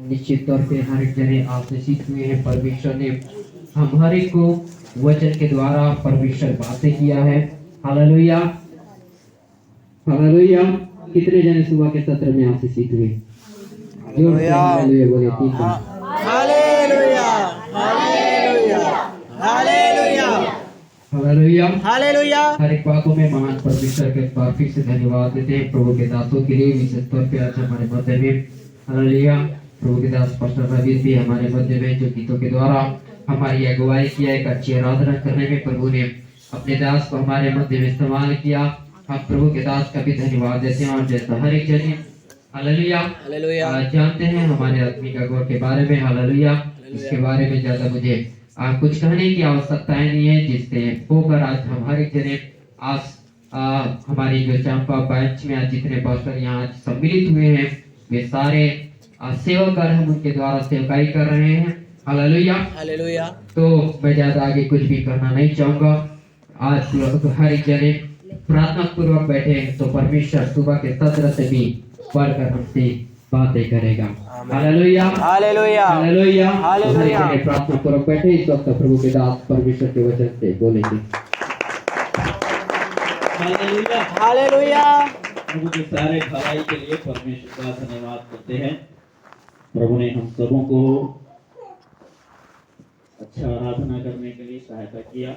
निश्चित तौर पे हर एक जने आशीषित हुए हैं। परमेश्वर ने हम हर एक को वचन के द्वारा परमेश्वर बातें किया है। Hallelujah, hallelujah. कितने जने सुबह के सत्र में आशीषित हुए? जोर से हालेलुया बोले। ठीक है, hallelujah, hallelujah, hallelujah, hallelujah, hallelujah. हर एक बातों में महान परमेश्वर के बार फिर से धन्यवाद देते हैं प्रभु के दासों के लिए। विशेष तौर पे आज हमारे मध्य में हालेलुया प्रभु के दास पास्टर रवि भी हमारे मध्य में, जो गीतों के द्वारा हमारी अगुवाई किया, एक अच्छी आराधना करने में प्रभु ने अपने दास को हमारे मध्य में इस्तेमाल किया। हम प्रभु के दास का भी धन्यवाद देते हैं। और जैसा हर एक जने हालेलुया जानते हैं हमारे आत्मिक अगुवा के बारे में। हालेलुया, इसके बारे में ज्यादा मुझे कुछ कहने की आवश्यकताएं नहीं है, जिससे होकर आज हम हर एक जने आज हमारी जो चंपा बैंच में आज जितने पास्टर यहाँ सम्मिलित हुए हैं, वे सारे सेवकर हम उनके द्वारा सेवकाई कर रहे हैं। Hallelujah, hallelujah. तो मैं ज्यादा आगे कुछ भी करना नहीं चाहूंगा। आज लोग हर एक जने प्रार्थना पूर्वक बैठे हैं, तो परमेश्वर सुबह के सत्र से भी बढ़कर हमसे बातें करेगा। Hallelujah, hallelujah, hallelujah, hallelujah. हर एक जने प्रार्थना पूर्वक बैठे। इस वक्त प्रभु के दास परमेश्वर के वचन से बोलेंगे। Hallelujah, hallelujah. प्रभु के सारे भलाई के लिए परमेश्वर का धन्यवाद करते हैं। प्रभु ने हम सबों को अच्छा आराधना करने के लिए सहायता किया,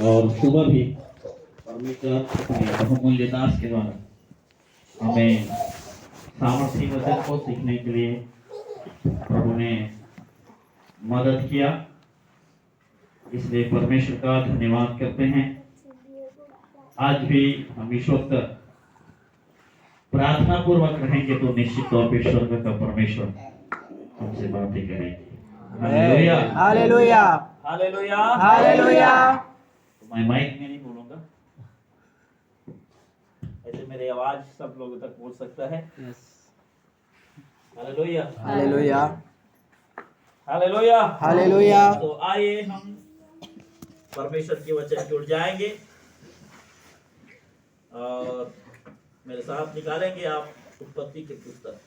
और सुबह भी परमेश्वर अपने बहुमूल्य दास के द्वारा हमें सामर्थी वचन को सीखने के लिए प्रभु ने मदद किया। इसलिए परमेश्वर का धन्यवाद करते हैं। आज भी हम इस वक्त प्रार्थना पूर्वक रहेंगे तो निश्चित तौर पर स्वर्ग का परमेश्वर हमसे बातें करेंगे। Hallelujah, hallelujah, hallelujah, hallelujah. मैं माइक में नहीं बोलूंगा, ऐसे मेरी आवाज सब लोगों तक पहुंच सकता है। Hallelujah, hallelujah, hallelujah, hallelujah. तो आइए हम परमेश्वर के वचन जुड़ जाएंगे और मेरे साथ निकालेंगे आप उत्पत्ति की पुस्तक।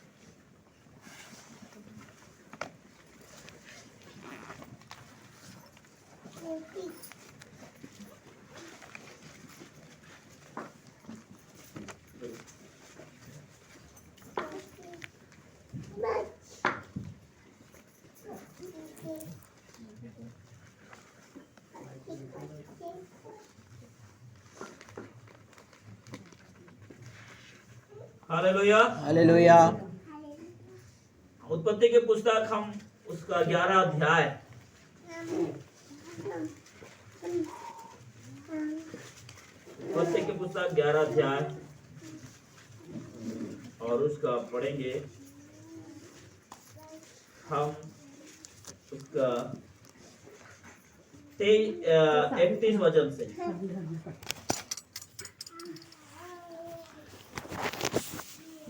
Hallelujah, hallelujah. उत्पत्ति की पुस्तक हम उसका 11 अध्याय उत्पत्ति की पुस्तक 11 अध्याय और उसका पढ़ेंगे हम उसका 31 वचन से।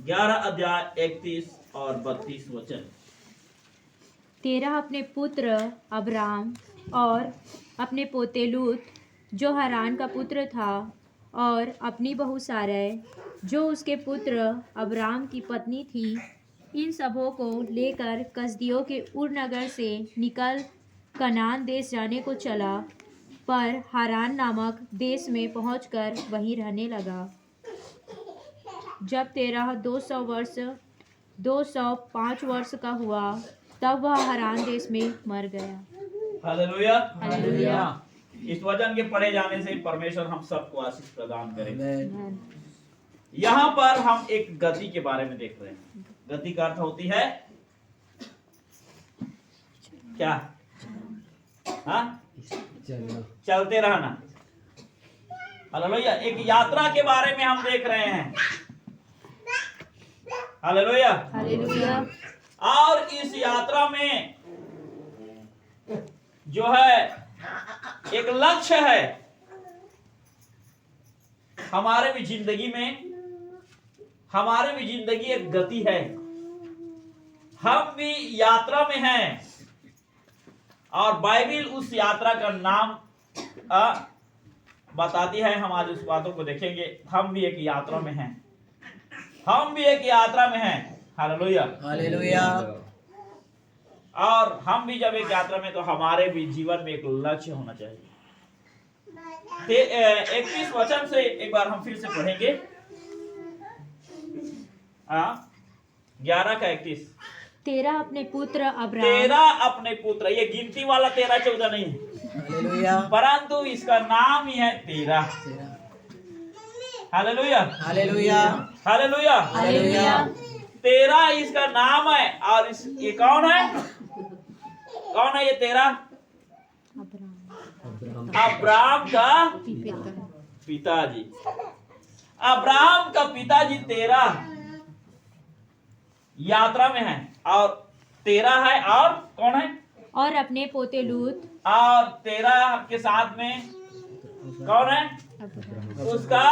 11 अध्याय 31 और 32 वचन। तेरह अपने पुत्र अब्राम और अपने पोते लूत जो हरान का पुत्र था, और अपनी बहू सारै जो उसके पुत्र अब्राम की पत्नी थी, इन सबों को लेकर कसदियों के उर नगर से निकल कनान देश जाने को चला, पर हारान नामक देश में पहुंचकर वहीं रहने लगा। जब तेरह 205 वर्ष का हुआ, तब वह हारान देश में मर गया। Hallelujah, hallelujah. इस वचन के पढ़े जाने से परमेश्वर हम सबको आशीष प्रदान करेंगे। यहाँ पर हम एक गति के बारे में देख रहे हैं। गति का अर्थ होती है क्या? हाँ, चलते रहना। हालेलुया, एक यात्रा के बारे में हम देख रहे हैं। Hallelujah, hallelujah. और इस यात्रा में जो है एक लक्ष्य है। हमारे भी जिंदगी एक गति है। हम भी यात्रा में हैं, और बाइबिल उस यात्रा का नाम बताती है। हम आज उस बातों को देखेंगे। हम भी एक यात्रा में हैं, हम भी एक यात्रा में हैं। हालेलुया। हालेलुया। और हम भी जब एक यात्रा में, तो हमारे भी जीवन में एक लक्ष्य होना चाहिए। 21 वचन से एक बार हम फिर से पढ़ेंगे। 11 का 21। तेरा अपने पुत्र अब्राम, तेरा अपने पुत्र, ये गिनती वाला 13 14 नहीं है, हालेलुया। परंतु इसका नाम ही है तेरा। Hallelujah, hallelujah. Hallelujah, hallelujah. तेरा इसका नाम है। और ये कौन है? कौन है ये तेरा? अब्राहम का पिताजी। अब्राहम का पिताजी तेरा यात्रा में है, और तेरा है, और कौन है? और अपने पोते लूत, और तेरा के साथ में कौन है? उसका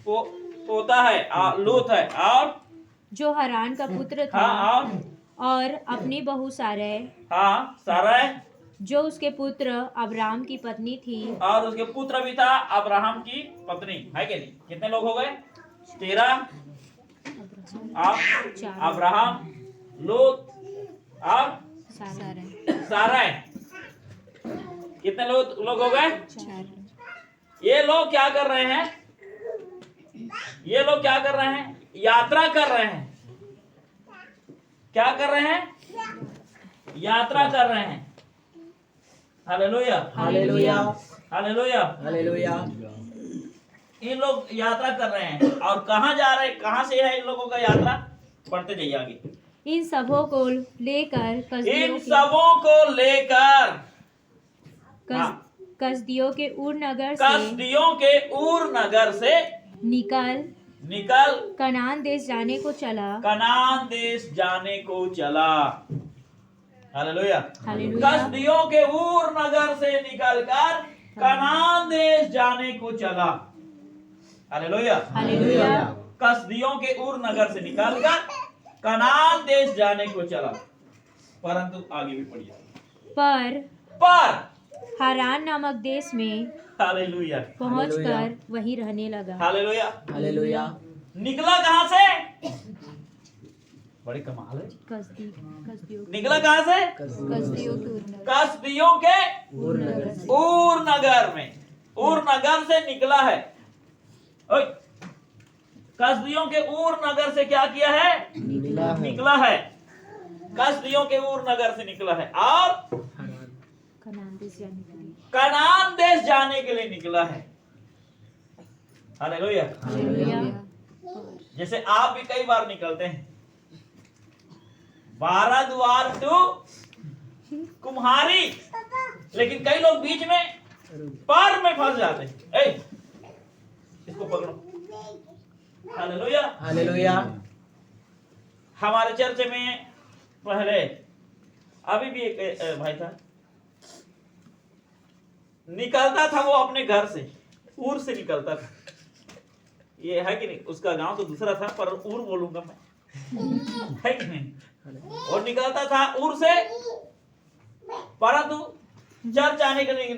पोता है, लूत है, और जो हरान का पुत्र था, हाँ, और अपनी बहू सारै, हाँ, सारा है, जो उसके पुत्र अब्राम की पत्नी थी, और उसके पुत्र भी था अब्राहम की पत्नी, है कि नहीं? कितने लोग हो गए? 13। अब्राहम, लूत और सारा। कितने लोग हो गए? ये लोग क्या कर रहे हैं? ये लोग क्या कर रहे हैं? यात्रा कर रहे हैं। क्या कर रहे हैं? यात्रा कर रहे हैं। Hallelujah, hallelujah. Hallelujah, hallelujah. इन लोग यात्रा कर रहे हैं। और कहाँ जा रहे हैं? कहाँ से है इन लोगों का यात्रा? पढ़ते जाइए आगे। इन सबों को लेकर कसदियों के ऊर नगर से, कसदियों के ऊर नगर से निकल कनान देश जाने को चला। कनान देश जाने को चला। Hallelujah, hallelujah. कसदियों के ऊर नगर से निकलकर कनान देश जाने को चला। Hallelujah, hallelujah. कसदियों के ऊर नगर से निकलकर कनान देश जाने को चला। परंतु आगे भी पढ़िए। पर हारान नामक देश में हालेलुया, पहुंचकर वहीं रहने लगा। Hallelujah, hallelujah. निकला कहाँ से? बड़ी कमाल है। कसदियों निकला कहाँ से? कसदियों के ऊर नगर में। ऊर नगर से निकला है। ओए, कसदियों के ऊर नगर से क्या किया है? निकला है। कसदियों के ऊर नगर से निकला है, और कनान देश जाने के लिए निकला है। हालेलुया। हालेलुया। जैसे आप भी कई बार निकलते हैं, 12 द्वार टू कुम्हारी, लेकिन कई लोग बीच में पार में फंस जाते हैं। ए, इसको पकड़ो। Hallelujah, hallelujah. हमारे चर्च में पहले, अभी भी एक भाई था, निकलता था वो अपने घर से, ऊर से निकलता था। ये है कि नहीं? उसका गांव तो दूसरा था, पर ऊर बोलूंगा मैं, है कि नहीं? और निकलता था ऊर से, परंतु चर्च आने के लिए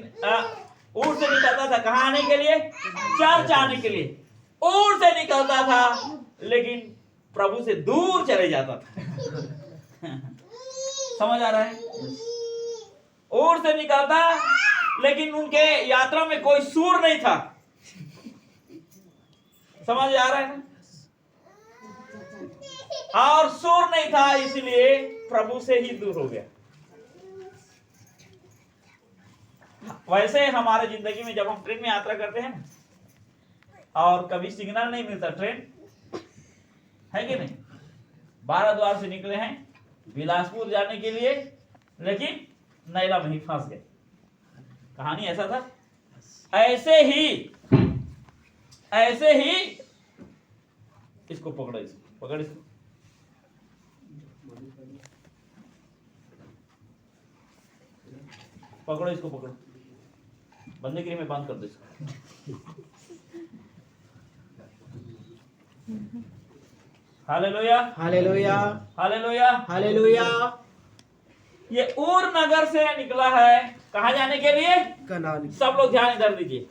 ऊर से निकलता था। कहाँ आने के लिए? चर्च आने के लिए ऊर से निकलता था, लेकिन प्रभु से दूर चले जाता था। समझ आ रहा है? ऊर से निकलता, लेकिन उनके यात्रा में कोई सूर नहीं था। समझ आ रहा है ना? और सूर नहीं था, इसलिए प्रभु से ही दूर हो गया। वैसे हमारे जिंदगी में जब हम ट्रेन में यात्रा करते हैं ना, और कभी सिग्नल नहीं मिलता, ट्रेन है कि नहीं? 12 द्वार से निकले हैं बिलासपुर जाने के लिए, लेकिन नैला में ही फंस गए। कहानी ऐसा था। ऐसे ही इसको पकड़ो, इसको पकड़, इसको पकड़ो, इसको पकड़ो, बंदीगिरी में बंद कर दो इसको। Hallelujah, hallelujah. Hallelujah, hallelujah. ये ऊर नगर से निकला है। कहाँ जाने के लिए? कनान। सब लोग ध्यान इधर दीजिए।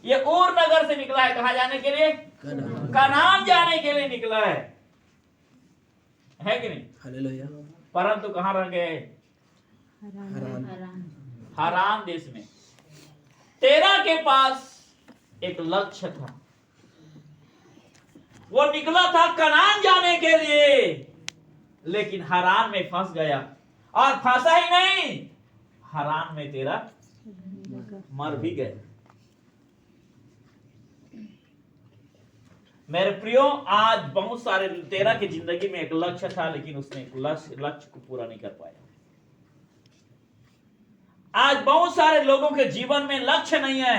ये ऊर नगर से निकला है। कहाँ जाने के लिए? कनान। कनान जाने के लिए निकला है। है कि नहीं? हालेलुया। परंतु कहाँ रह गए? हरान। हारान देश में। तेरा के पास एक लक्ष्य था, वो निकला था कनान जाने के लिए, लेकिन हारान में फंस गया। और फंसा ही नहीं, हारान में तेरा मर भी गया। मेरे प्रियो, आज बहुत सारे तेरा की जिंदगी में एक लक्ष्य था, लेकिन उसने एक लक्ष्य को पूरा नहीं कर पाया। आज बहुत सारे लोगों के जीवन में लक्ष्य नहीं है,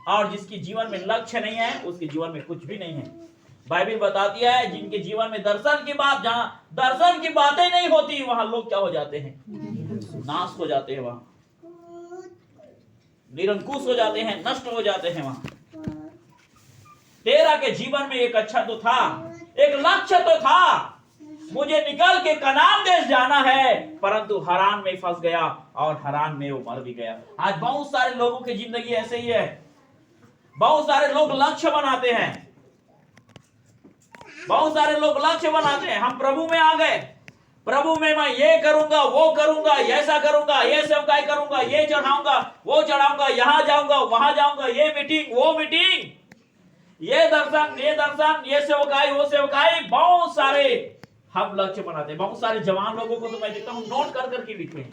और जिसके जीवन में लक्ष्य नहीं है उसके जीवन में कुछ भी नहीं है। बाइबल बताती है जिनके जीवन में दर्शन की बात, जहां दर्शन की बातें नहीं होती, वहां लोग क्या हो जाते हैं? नाश हो जाते हैं, वहां निरंकुश हो जाते हैं, नष्ट हो जाते हैं। वहां तेरा के जीवन में एक अच्छा तो था, एक लक्ष्य तो था, मुझे निकल के कनान देश जाना है, परंतु हारान में फंस गया और हारान में वो मर भी गया। आज बहुत सारे लोगों की जिंदगी ऐसे ही है। बहुत सारे लोग लक्ष्य बनाते हैं, बहुत सारे लोग लक्ष्य बनाते हैं। हम प्रभु में आ गए, प्रभु में मैं ये करूंगा, वो करूंगा, ऐसा करूंगा, ये सेवकाई करूंगा, ये चढ़ाऊंगा, वो चढ़ाऊंगा, यहां जाऊंगा, वहां जाऊंगा, ये मीटिंग, वो मीटिंग, ये दर्शन, ये सेवकाई, वो सेवकाई। बहुत सारे हम लक्ष्य बनाते हैं। बहुत सारे जवान लोगों को तो मैं देखता हूं नोट कर करके लिखे हैं,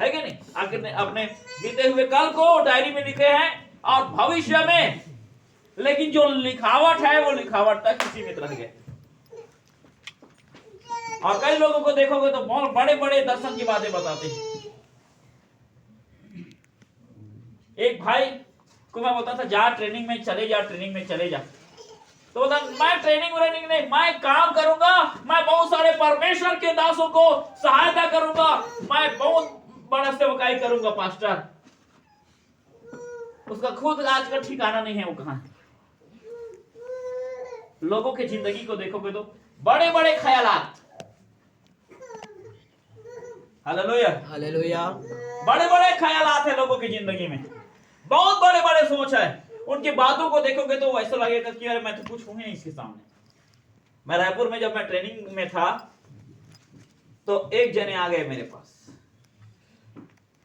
है कि नहीं? आखिर अपने बीते हुए कल को डायरी में लिखे हैं और भविष्य में, लेकिन जो लिखावट है वो लिखावट तक सीमित रह गए। और कई लोगों को देखोगे तो बहुत बड़े बड़े दर्शन की बातें बताते हैं। एक भाई को मैं बोलता था जा ट्रेनिंग में चले जा, ट्रेनिंग में चले जा, तो बोला मैं ट्रेनिंग व्रेनिंग नहीं, मैं काम करूंगा, मैं बहुत सारे परमेश्वर के दासों को सहायता करूंगा, मैं बहुत बड़ा सेवकाई करूंगा पास्टर। उसका खुद आज का ठिकाना नहीं है वो कहां है। लोगों की जिंदगी को देखोगे तो बड़े बड़े ख्यालात, हालेलुया हालेलुया। बड़े बड़े ख्यालात है लोगों की जिंदगी में, बहुत बड़े बड़े सोच है। उनकी बातों को देखोगे तो ऐसा लगेगा कि यार मैं तो कुछ हूं ही नहीं इसके सामने। मैं रायपुर में जब मैं ट्रेनिंग में था तो एक जने आ गए मेरे पास,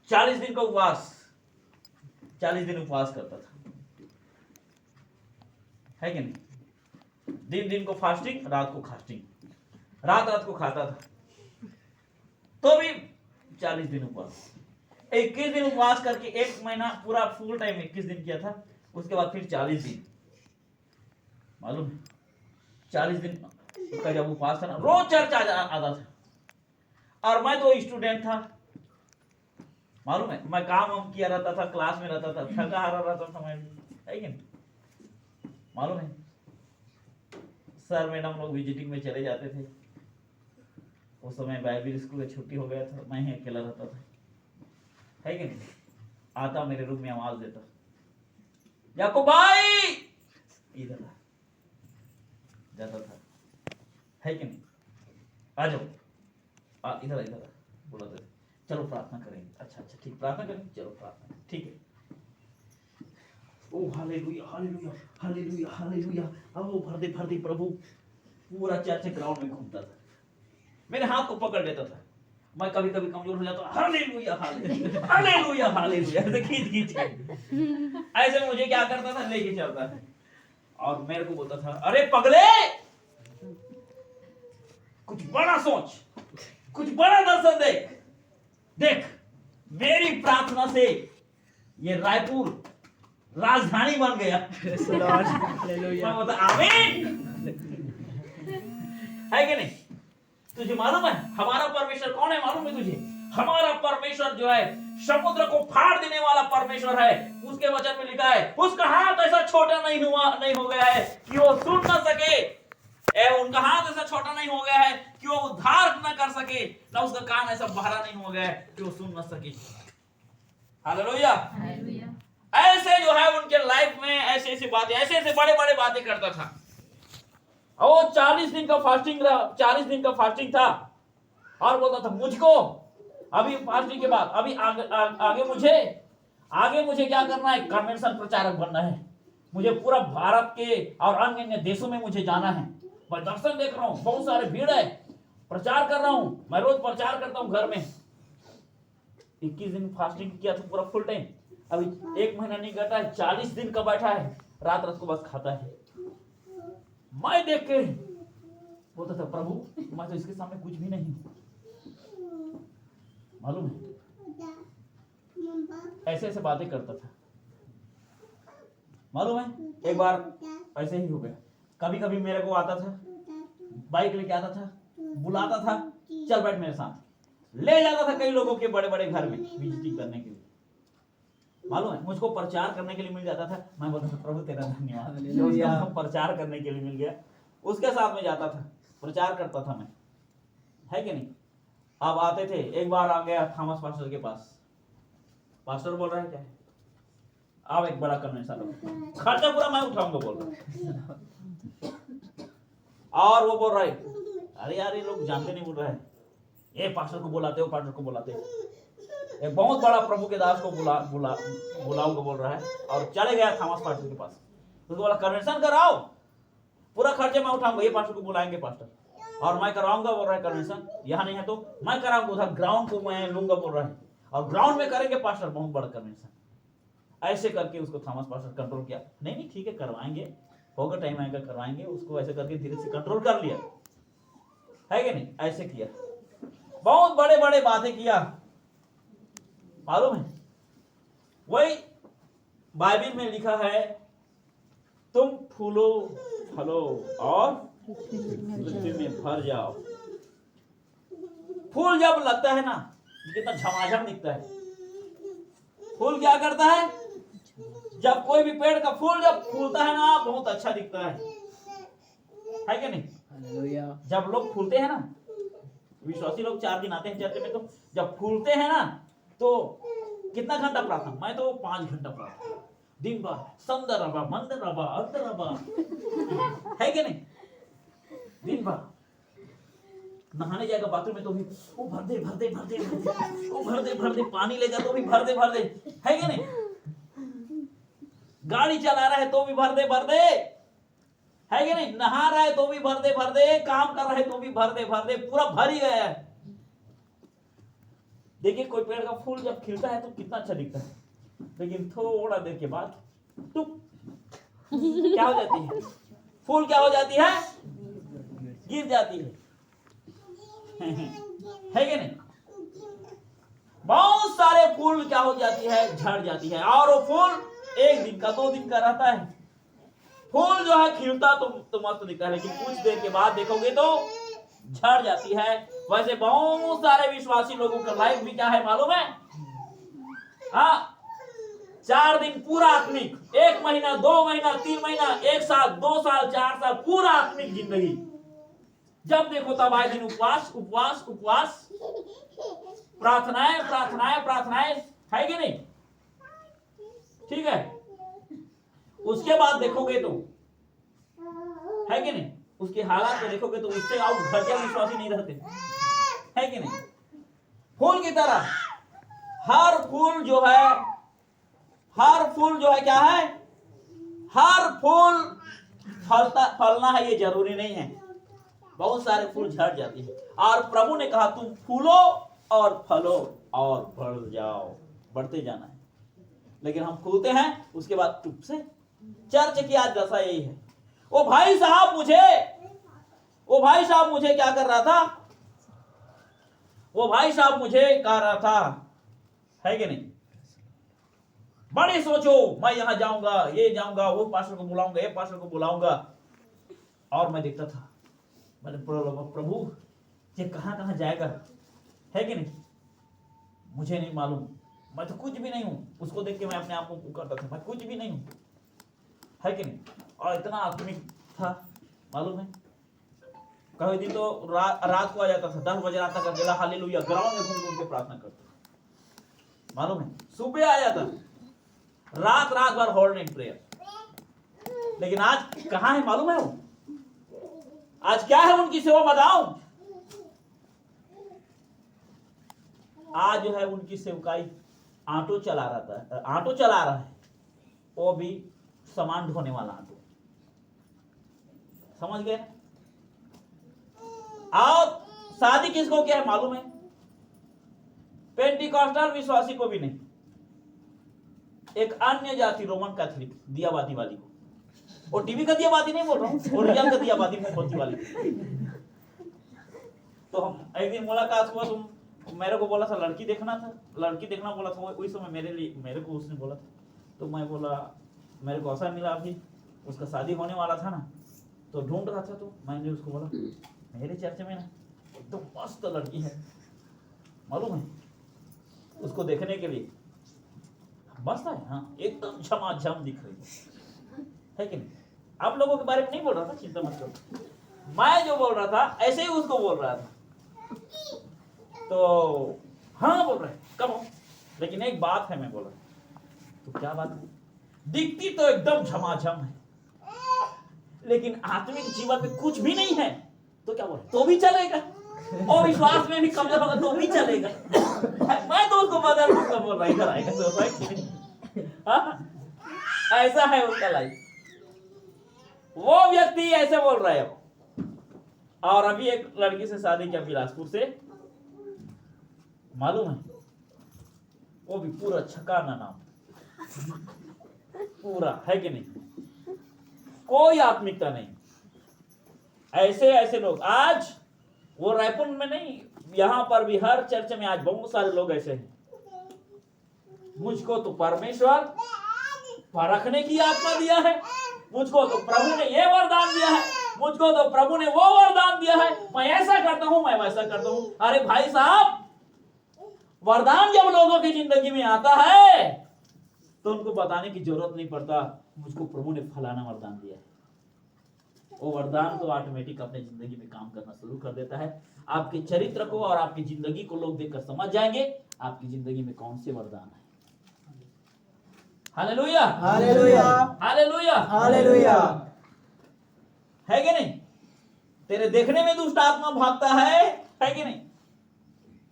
40 दिन का उपवास, 40 दिन उपवास करता था, है कि नहीं? दिन दिन को फास्टिंग, रात को फास्टिंग, रात रात को खाता था, तो भी 40 दिन उपवास। 21 दिन उपवास करके एक महीना पूरा फुल टाइम 21 दिन किया था। उसके बाद फिर 40 दिन, मालूम है 40 दिन का जब उपवास था ना, रोज चर्च आता था। और मैं तो स्टूडेंट था, मालूम है, मैं काम किया रहता था, क्लास में रहता था, थका हारा रहता था मैं, है कि नहीं? मालूम है सर मैडम लोग विजिटिंग में चले जाते थे, उस समय बाइबल स्कूल की छुट्टी हो गया था, मैं ही अकेला रहता था, है कि नहीं? आता मेरे रूम में आवाज देता, याकूब भाई इधर आ, जाता था, है कि नहीं? आ जाओ, इधर इधर बुलाते थे, चलो प्रार्थना करेंगे। अच्छा अच्छा ठीक, प्रार्थना करेंगे, चलो प्रार्थना, ठीक है। ओ हालेलुया हालेलुया हालेलुया हालेलुया। अब वो भरते भरते प्रभु पूरा चर्च ग्राउंड में घूमता था, मेरे हाथ को पकड़ लेता था, मैं कभी कभी कमजोर हो जाता, हालेलुया हालेलुया हालेलुया हालेलुया ऐसे खींच खींच के ऐसे मुझे क्या करता था, लेके चलता था और मेरे को बोलता था, अरे पगले कुछ बड़ा सोच, कुछ बड़ा दर्शन देख, देख मेरी प्रार्थना से ये रायपुर राजधानी बन गया। हालेलुया। मैं बोलता आमीन, है कि नहीं? तुझे मालूम है हमारा परमेश्वर कौन है? मालूम है तुझे? हमारा परमेश्वर जो है समुद्र को फाड़ देने वाला परमेश्वर है। उसके वचन में लिखा है उसका हाथ ऐसा छोटा नहीं हो गया है कि वो सुन न सके, उनका हाथ ऐसा छोटा नहीं हो गया है कि वो उद्धार न कर सके, ना उसका कान ऐसा बहरा नहीं हो गया है कि वो सुन न सके। हालेलुया। ऐसे जो है उनके लाइफ में ऐसे ऐसे बातें, ऐसे ऐसे बड़े बड़े बातें करता था। और 40 दिन का फास्टिंग, 40 दिन का फास्टिंग था और बोलता था मुझको अभी फास्टिंग के बाद अभी आगे मुझे क्या करना है? कन्वेंशन प्रचारक बनना है, मुझे पूरा भारत के और अन्य अन्य देशों में मुझे जाना है मैं दर्शन देख रहा हूँ, बहुत सारे भीड़ है, प्रचार कर रहा हूँ, मैं रोज प्रचार करता हूँ घर में। 21 दिन फास्टिंग किया था पूरा फुल टाइम, अभी 1 महीना नहीं कटा है, 40 दिन का बैठा है, रात रात को बस खाता है। मैं देख के बोलता था प्रभु मैं तो इसके सामने कुछ भी नहीं हूं, मालूम है, ऐसे ऐसे बातें करता था। मालूम है एक बार ऐसे ही हो गया, कभी कभी मेरे को आता था, बाइक लेके आता था, बुलाता था, चल बैठ मेरे साथ, ले जाता था कई लोगों के बड़े बड़े घर में विजिटिंग करने के लिए। मालूम है मुझको प्रचार करने के लिए मिल जाता था, मैं बोलता था प्रभु तेरा धन्यवाद, हालेलुया। प्रचार करने के लिए मिल गया, उसके साथ में जाता था, प्रचार करता था मैं, है कि नहीं। अब आते थे, एक बार आ गया थॉमस पास्टर के पास, पास्टर बोल रहा है क्या है, अब एक बड़ा कन्वेंशन, खर्चा पूरा मैं उठाऊंगा बोल रहा है। और वो बोल रहा है अरे यार ये लोग जानते नहीं बोल रहा है, ये पास्टर को बुलाते हो, पास्टर को बुलाते हो। एक बहुत बड़ा प्रभु के दास को बुलाऊंगा बोल रहा है, और चले गया थॉमस पास्टर के पास, उसको बोला कन्वेंशन कराओ, पूरा खर्चे मैं उठाऊंगा, ये पास्टर को बुलाएंगे पास्टर, और मैं कराऊंगा बोल रहा है कन्वेंशन, यहाँ नहीं है तो मैं कराऊंगा, उधर ग्राउंड को मैं लूंगा बोल रहा है, और ग्राउंड में करेंगे पास्टर बहुत बड़ा कन्वेंशन। ऐसे करके उसको थॉमस पास्टर कंट्रोल किया, नहीं नहीं ठीक है करवाएंगे, होगा टाइम आएगा करवाएंगे, उसको ऐसे करके धीरे से कंट्रोल कर लिया, है कि नहीं। ऐसे किया, बहुत बड़े बड़े बातें किया, मालूम है। वही बाइबल में लिखा है तुम फूलो फलो और पृथ्वी में भर जाओ। फूल जब लगता है ना कितना झमाझम दिखता है, फूल क्या करता है, जब कोई भी पेड़ का फूल जब फूलता है ना बहुत अच्छा दिखता है कि नहीं। हालेलुया। जब लोग फूलते हैं ना, विश्वासी लोग 4 दिन आते हैं चर्च में, तो जब फूलते हैं ना तो कितना घंटा प्रार्थना, मैं तो 5 घंटा प्रार्थना दिन भर, संदर रबा मंदर रबा अंदर रबा, है कि नहीं। दिन भर नहाने जाएगा बाथरूम में तो भी वो भर दे भर दे भर दे वो भर दे, पानी लेगा तो भी भर दे, है कि नहीं। गाड़ी चला रहा है तो भी भर दे, है कि नहीं। नहा रहा है तो भी भर दे, काम कर रहा है तो भी भर दे, पूरा भर ही गया है। देखिए कोई पेड़ का फूल जब खिलता है तो कितना अच्छा दिखता है, लेकिन थोड़ा देर के बाद क्या हो जाती है, फूल क्या हो जाती है, गिर जाती है कि नहीं। बहुत सारे फूल क्या हो जाती है, झड़ जाती है, और वो फूल 1 दिन का 2 दिन का रहता है। फूल जो है खिलता तो मस्त दिखता है, लेकिन कुछ देर के बाद देखोगे तो झड़ जाती है। वैसे बहुत सारे विश्वासी लोगों का लाइफ भी क्या है मालूम है, हाँ 4 दिन पूरा आत्मिक, 1 महीना 2 महीना 3 महीना 1 साल 2 साल 4 साल पूरा आत्मिक जिंदगी, जब देखो तब आए दिन उपवास उपवास उपवास, प्रार्थनाएं प्रार्थनाएं प्रार्थनाएं, है कि नहीं। ठीक है, उसके बाद देखोगे तो, है कि नहीं, उसके हालात को देखोगे तो उससे आप घर के विश्वासी नहीं रहते, है कि नहीं। फूल की तरह हर फूल जो है क्या है, हर फूल फलना है ये जरूरी नहीं है, बहुत सारे फूल झड़ जाते हैं। और प्रभु ने कहा तुम फूलो और फलो और बढ़ जाओ, बढ़ते जाना है। लेकिन हम फूलते हैं उसके बाद चुप से। चर्च की आज दशा यही है। वो भाई साहब मुझे क्या कर रहा था, वो भाई साहब मुझे कह रहा था, है कि नहीं। बड़े सोचो मैं यहां जाऊंगा, ये जाऊंगा, वो पास्टर को बुलाऊंगा, ये पास्टर को बुलाऊंगा, और मैं देखता था मैंने प्रभु ये कहां जाएगा, है कि नहीं। मुझे नहीं मालूम, मैं तो कुछ भी नहीं हूं। उसको देख के मैं अपने आप को पुकारता था मैं कुछ भी नहीं हूं, है कि नहीं। और इतना आत्मिक था मालूम है। कभी दिन तो रात को आ जाता था, 10 बजे रात तक अकेला हालेलुया ग्राउंड में घूम के प्रार्थना करता, मालूम है। सुबह आ जाता, रात भर होल्ड नाइट प्रेयर। लेकिन आज कहां है मालूम है वो, आज क्या है उनकी सेवा बताऊं। आज जो है उनकी सेवकाई ऑटो चला रहा है, वो भी सामान ढोने वाला ऑटो, समझ गए। और शादी किसको किया है मालूम है? पेंटिकॉस्टल विश्वासी को भी नहीं, एक अन्य जाति रोमन कैथोलिक दियाबाती वाली को। और टीवी का दियाबाती नहीं बोल रहा हूँ, और रियल का दियाबाती मोमबत्ती वाली। तो हम एक दिन मुलाकात हुआ, तुम मेरे को बोला था लड़की देखना बोला था, उस समय मेरे को उसने बोला था, तो मैं बोला मेरे को ऐसा मिला, अभी उसका शादी होने वाला था ना, तो ढूंढ रहा था, तो मैंने उसको बोला मेरे चर्च में ना एकदम तो मस्त लड़की है, मालूम है, उसको देखने के लिए मस्त है, हाँ एकदम झमाझम दिख रही है कि नहीं? आप लोगों के बारे में नहीं बोल रहा था, चिंता मत करो, मैं जो बोल रहा था ऐसे ही उसको बोल रहा था। तो हाँ बोल रहे कब हो, लेकिन एक बात है, मैं बोल रहा तो क्या बात है? दिखती तो एकदम झमाझम है, लेकिन आत्मिक जीवन में कुछ भी नहीं है, तो क्या बोले तो भी चलेगा, और विश्वास में भी कमजोर होगा तो भी चलेगा। मैं तो उसको बदल दूंगा, बोल रहा इधर आएगा तो ऐसा है उसका लाइफ, वो व्यक्ति ऐसे बोल रहा है। और अभी एक लड़की से शादी किया बिलासपुर से, मालूम है, वो भी पूरा छकाना नाम, पूरा है कि नहीं, कोई आत्मिकता नहीं। ऐसे लोग आज वो रायपुर में नहीं, यहां पर भी हर चर्च में आज बहुत सारे लोग ऐसे हैं। मुझको तो परमेश्वर परखने की आत्मा दिया है, मुझको तो प्रभु ने ये वरदान दिया है, मुझको तो प्रभु ने वो वरदान दिया है, मैं ऐसा करता हूं, मैं वैसा करता हूं। अरे भाई साहब, वरदान जब लोगों की जिंदगी में आता है तो उनको बताने की जरूरत नहीं पड़ता, मुझको प्रभु ने फलाना वरदान दिया है। वो वरदान तो ऑटोमेटिक अपने जिंदगी में काम करना शुरू कर देता है। आपके चरित्र को और आपकी जिंदगी को लोग देखकर समझ जाएंगे आपकी जिंदगी में कौन से वरदान है। Hallelujah, hallelujah, hallelujah, hallelujah. है कि नहीं? तेरे देखने में दुष्ट आत्मा भागता है कि नहीं?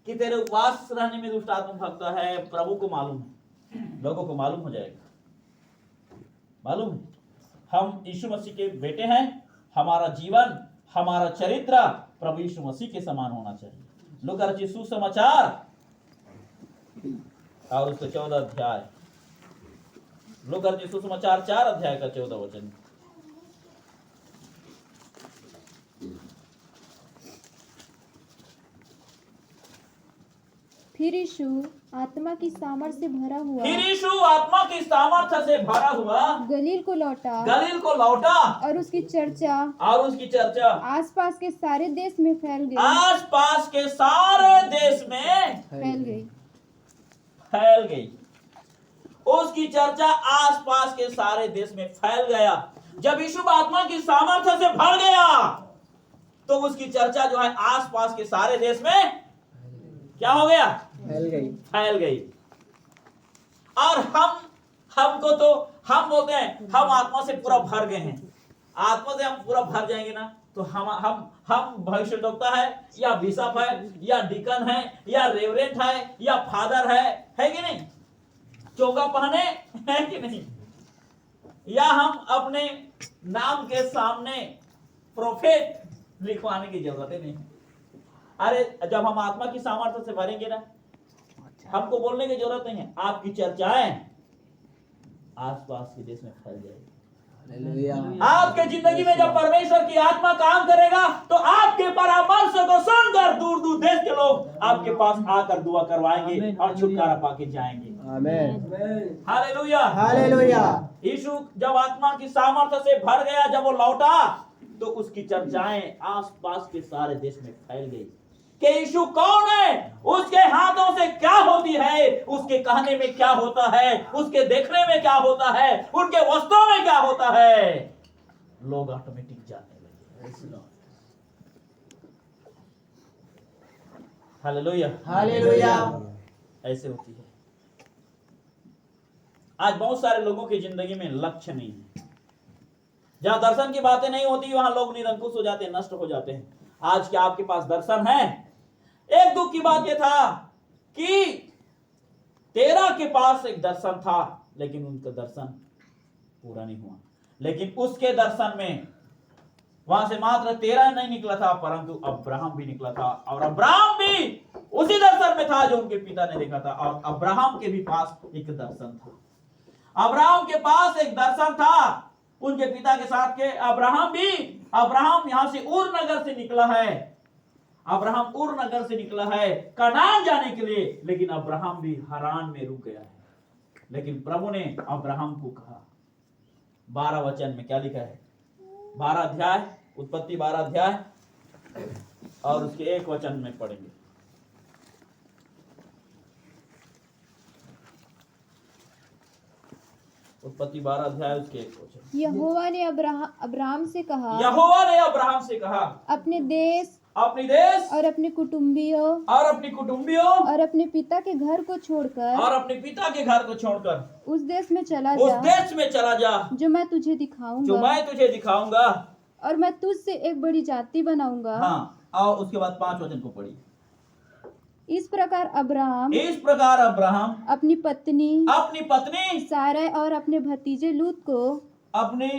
कि तेरे उपवास रहने में दुष्ट आत्मा भागता है, प्रभु को मालूम है, लोगों को मालूम हो जाएगा। मालूम है हम यीशु मसीह के बेटे हैं, हमारा जीवन, हमारा चरित्र प्रभु यीशु मसीह के समान होना चाहिए। लूका रचित सुसमाचार और उसका 14 अध्याय, लूका रचित सुसमाचार 4 अध्याय का 14 वचन। फिर यीशु आत्मा की सामर्थ्य से भरा हुआ गलील को लौटा और उसकी चर्चा आसपास के सारे देश में फैल गई। उसकी चर्चा आसपास के सारे देश में फैल गया। जब यीशु आत्मा की सामर्थ्य से भर गया तो उसकी चर्चा जो है आसपास के सारे देश में क्या हो गया? फैल गई। और हमको तो हम बोलते हैं हम आत्मा से पूरा भर गए हैं। आत्मा से हम पूरा भर जाएंगे ना तो हम भविष्यवक्ता है या बिशप है या डिकन है या रेवरेंट है या फादर है कि नहीं? चोगा पहने है कि नहीं? या हम अपने नाम के सामने प्रोफेट लिखवाने की जरूरत है नहीं। अरे जब हम आत्मा की सामर्थ्य से भरेंगे ना, हमको बोलने की जरूरत नहीं है, आपकी चर्चाएं आसपास के देश में फैल जाएगी। आपके जिंदगी में जब परमेश्वर की आत्मा काम करेगा तो आपके परामर्श को सुनकर दूर दूर देश के लोग आपके पास आकर दुआ करवाएंगे और छुटकारा पाके जाएंगे। आमीन, हालेलुया, हालेलुया। यीशु जब आत्मा की सामर्थ्य से भर गया, जब वो लौटा तो उसकी चर्चाएं आसपास के सारे देश में फैल गई कि यीशु कौन है, उसके हाथों से क्या होती है, उसके कहने में क्या होता है, उसके देखने में क्या होता है, उनके वस्त्रों में क्या होता है। लोग ऑटोमेटिक जाने लगे। Hallelujah, hallelujah. ऐसे होती है। आज बहुत सारे लोगों की जिंदगी में लक्ष्य नहीं है। जहां दर्शन की बातें नहीं होती वहां लोग निरंकुश हो जाते हैं, नष्ट हो जाते हैं। आज क्या आपके पास दर्शन है? एक दुख की बात यह था कि तेरा के पास एक दर्शन था लेकिन उनका दर्शन पूरा नहीं हुआ। लेकिन उसके दर्शन में वहां से मात्र तेरह नहीं निकला था, परंतु अब्राहम भी निकला था, और अब्राहम भी उसी दर्शन में था जो उनके पिता ने देखा था। और अब्राहम के भी पास एक दर्शन था, अब्राहम के पास एक दर्शन था उनके पिता के साथ के। अब्राहम यहां से उर नगर से निकला है, अब्राहम उर नगर से निकला है कनान जाने के लिए, लेकिन अब्राहम भी हरान में रुक गया है। लेकिन प्रभु ने अब्राहम को कहा, 12 वचन में क्या लिखा है, 12 अध्याय, उत्पत्ति 12 अध्याय और उसके 1 वचन में पढ़ेंगे। उत्पत्ति 12 अध्याय उसके 1 वचन। यहोवा ने अब्राहम से कहा, यहोवा ने अब्राहम से कहा, अपने देश और अपने कुटुंबियों और अपने पिता के घर को छोड़कर उस देश में चला जा जो मैं तुझे दिखाऊंगा, और मैं तुझसे एक बड़ी जाति बनाऊंगा। हाँ, और उसके बाद 5 वचन को पढ़िए। इस प्रकार अब्राहम अपनी पत्नी सारै और अपने भतीजे लूत को अपनी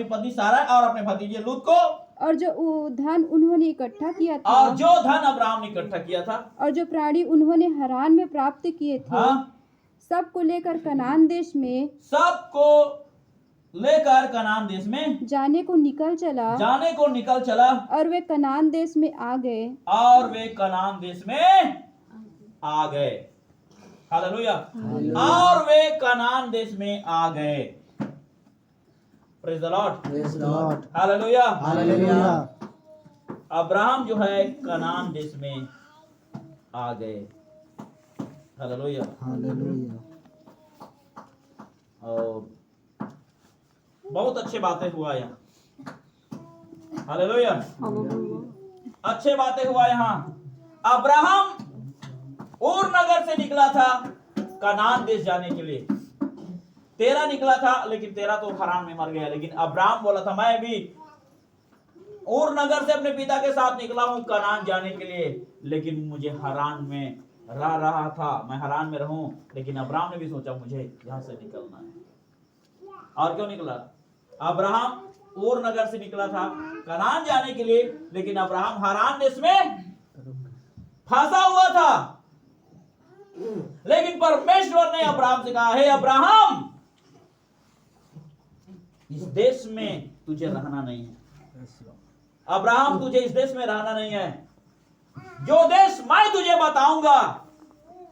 पत्नी सारा और अपने भतीजे लूत को, और जो धन उन्होंने इकट्ठा किया था, और जो धन अब्राहम ने इकट्ठा किया था, और जो प्राणी उन्होंने हरान में प्राप्त किए थे, हाँ, सबको लेकर कनान देश में जाने को निकल चला, और वे कनान देश में आ गए। हालेलुया। और वे कनान देश में आ गए। Praise the Lord. Hallelujah. Abraham जो है कनान देश में आ गए। हालेलुया। और बहुत अच्छे बातें हुआ यहाँ। हालेलुया। अच्छे बातें हुआ यहाँ। अब्राहम उर नगर से निकला था कनान देश जाने के लिए। 13 निकला था, लेकिन 13 तो हरान में मर गया। लेकिन अब्राहम बोला था, मैं भी उर नगर से अपने पिता के साथ निकला हूं कनान जाने के लिए, लेकिन मुझे हरान में रह रहा था, मैं हरान में रहूं। लेकिन अब्राहम ने भी सोचा मुझे यहां से निकलना है। और क्यों निकला? अब्राहम उर नगर से निकला था कनान जाने के लिए, लेकिन अब्राहम हरान देश में फंसा हुआ था। लेकिन परमेश्वर ने अब्राहम से कहा, हे अब्राहम, इस देश में तुझे रहना नहीं है। अब्राहम, तुझे इस देश में रहना नहीं है। जो देश मैं तुझे बताऊंगा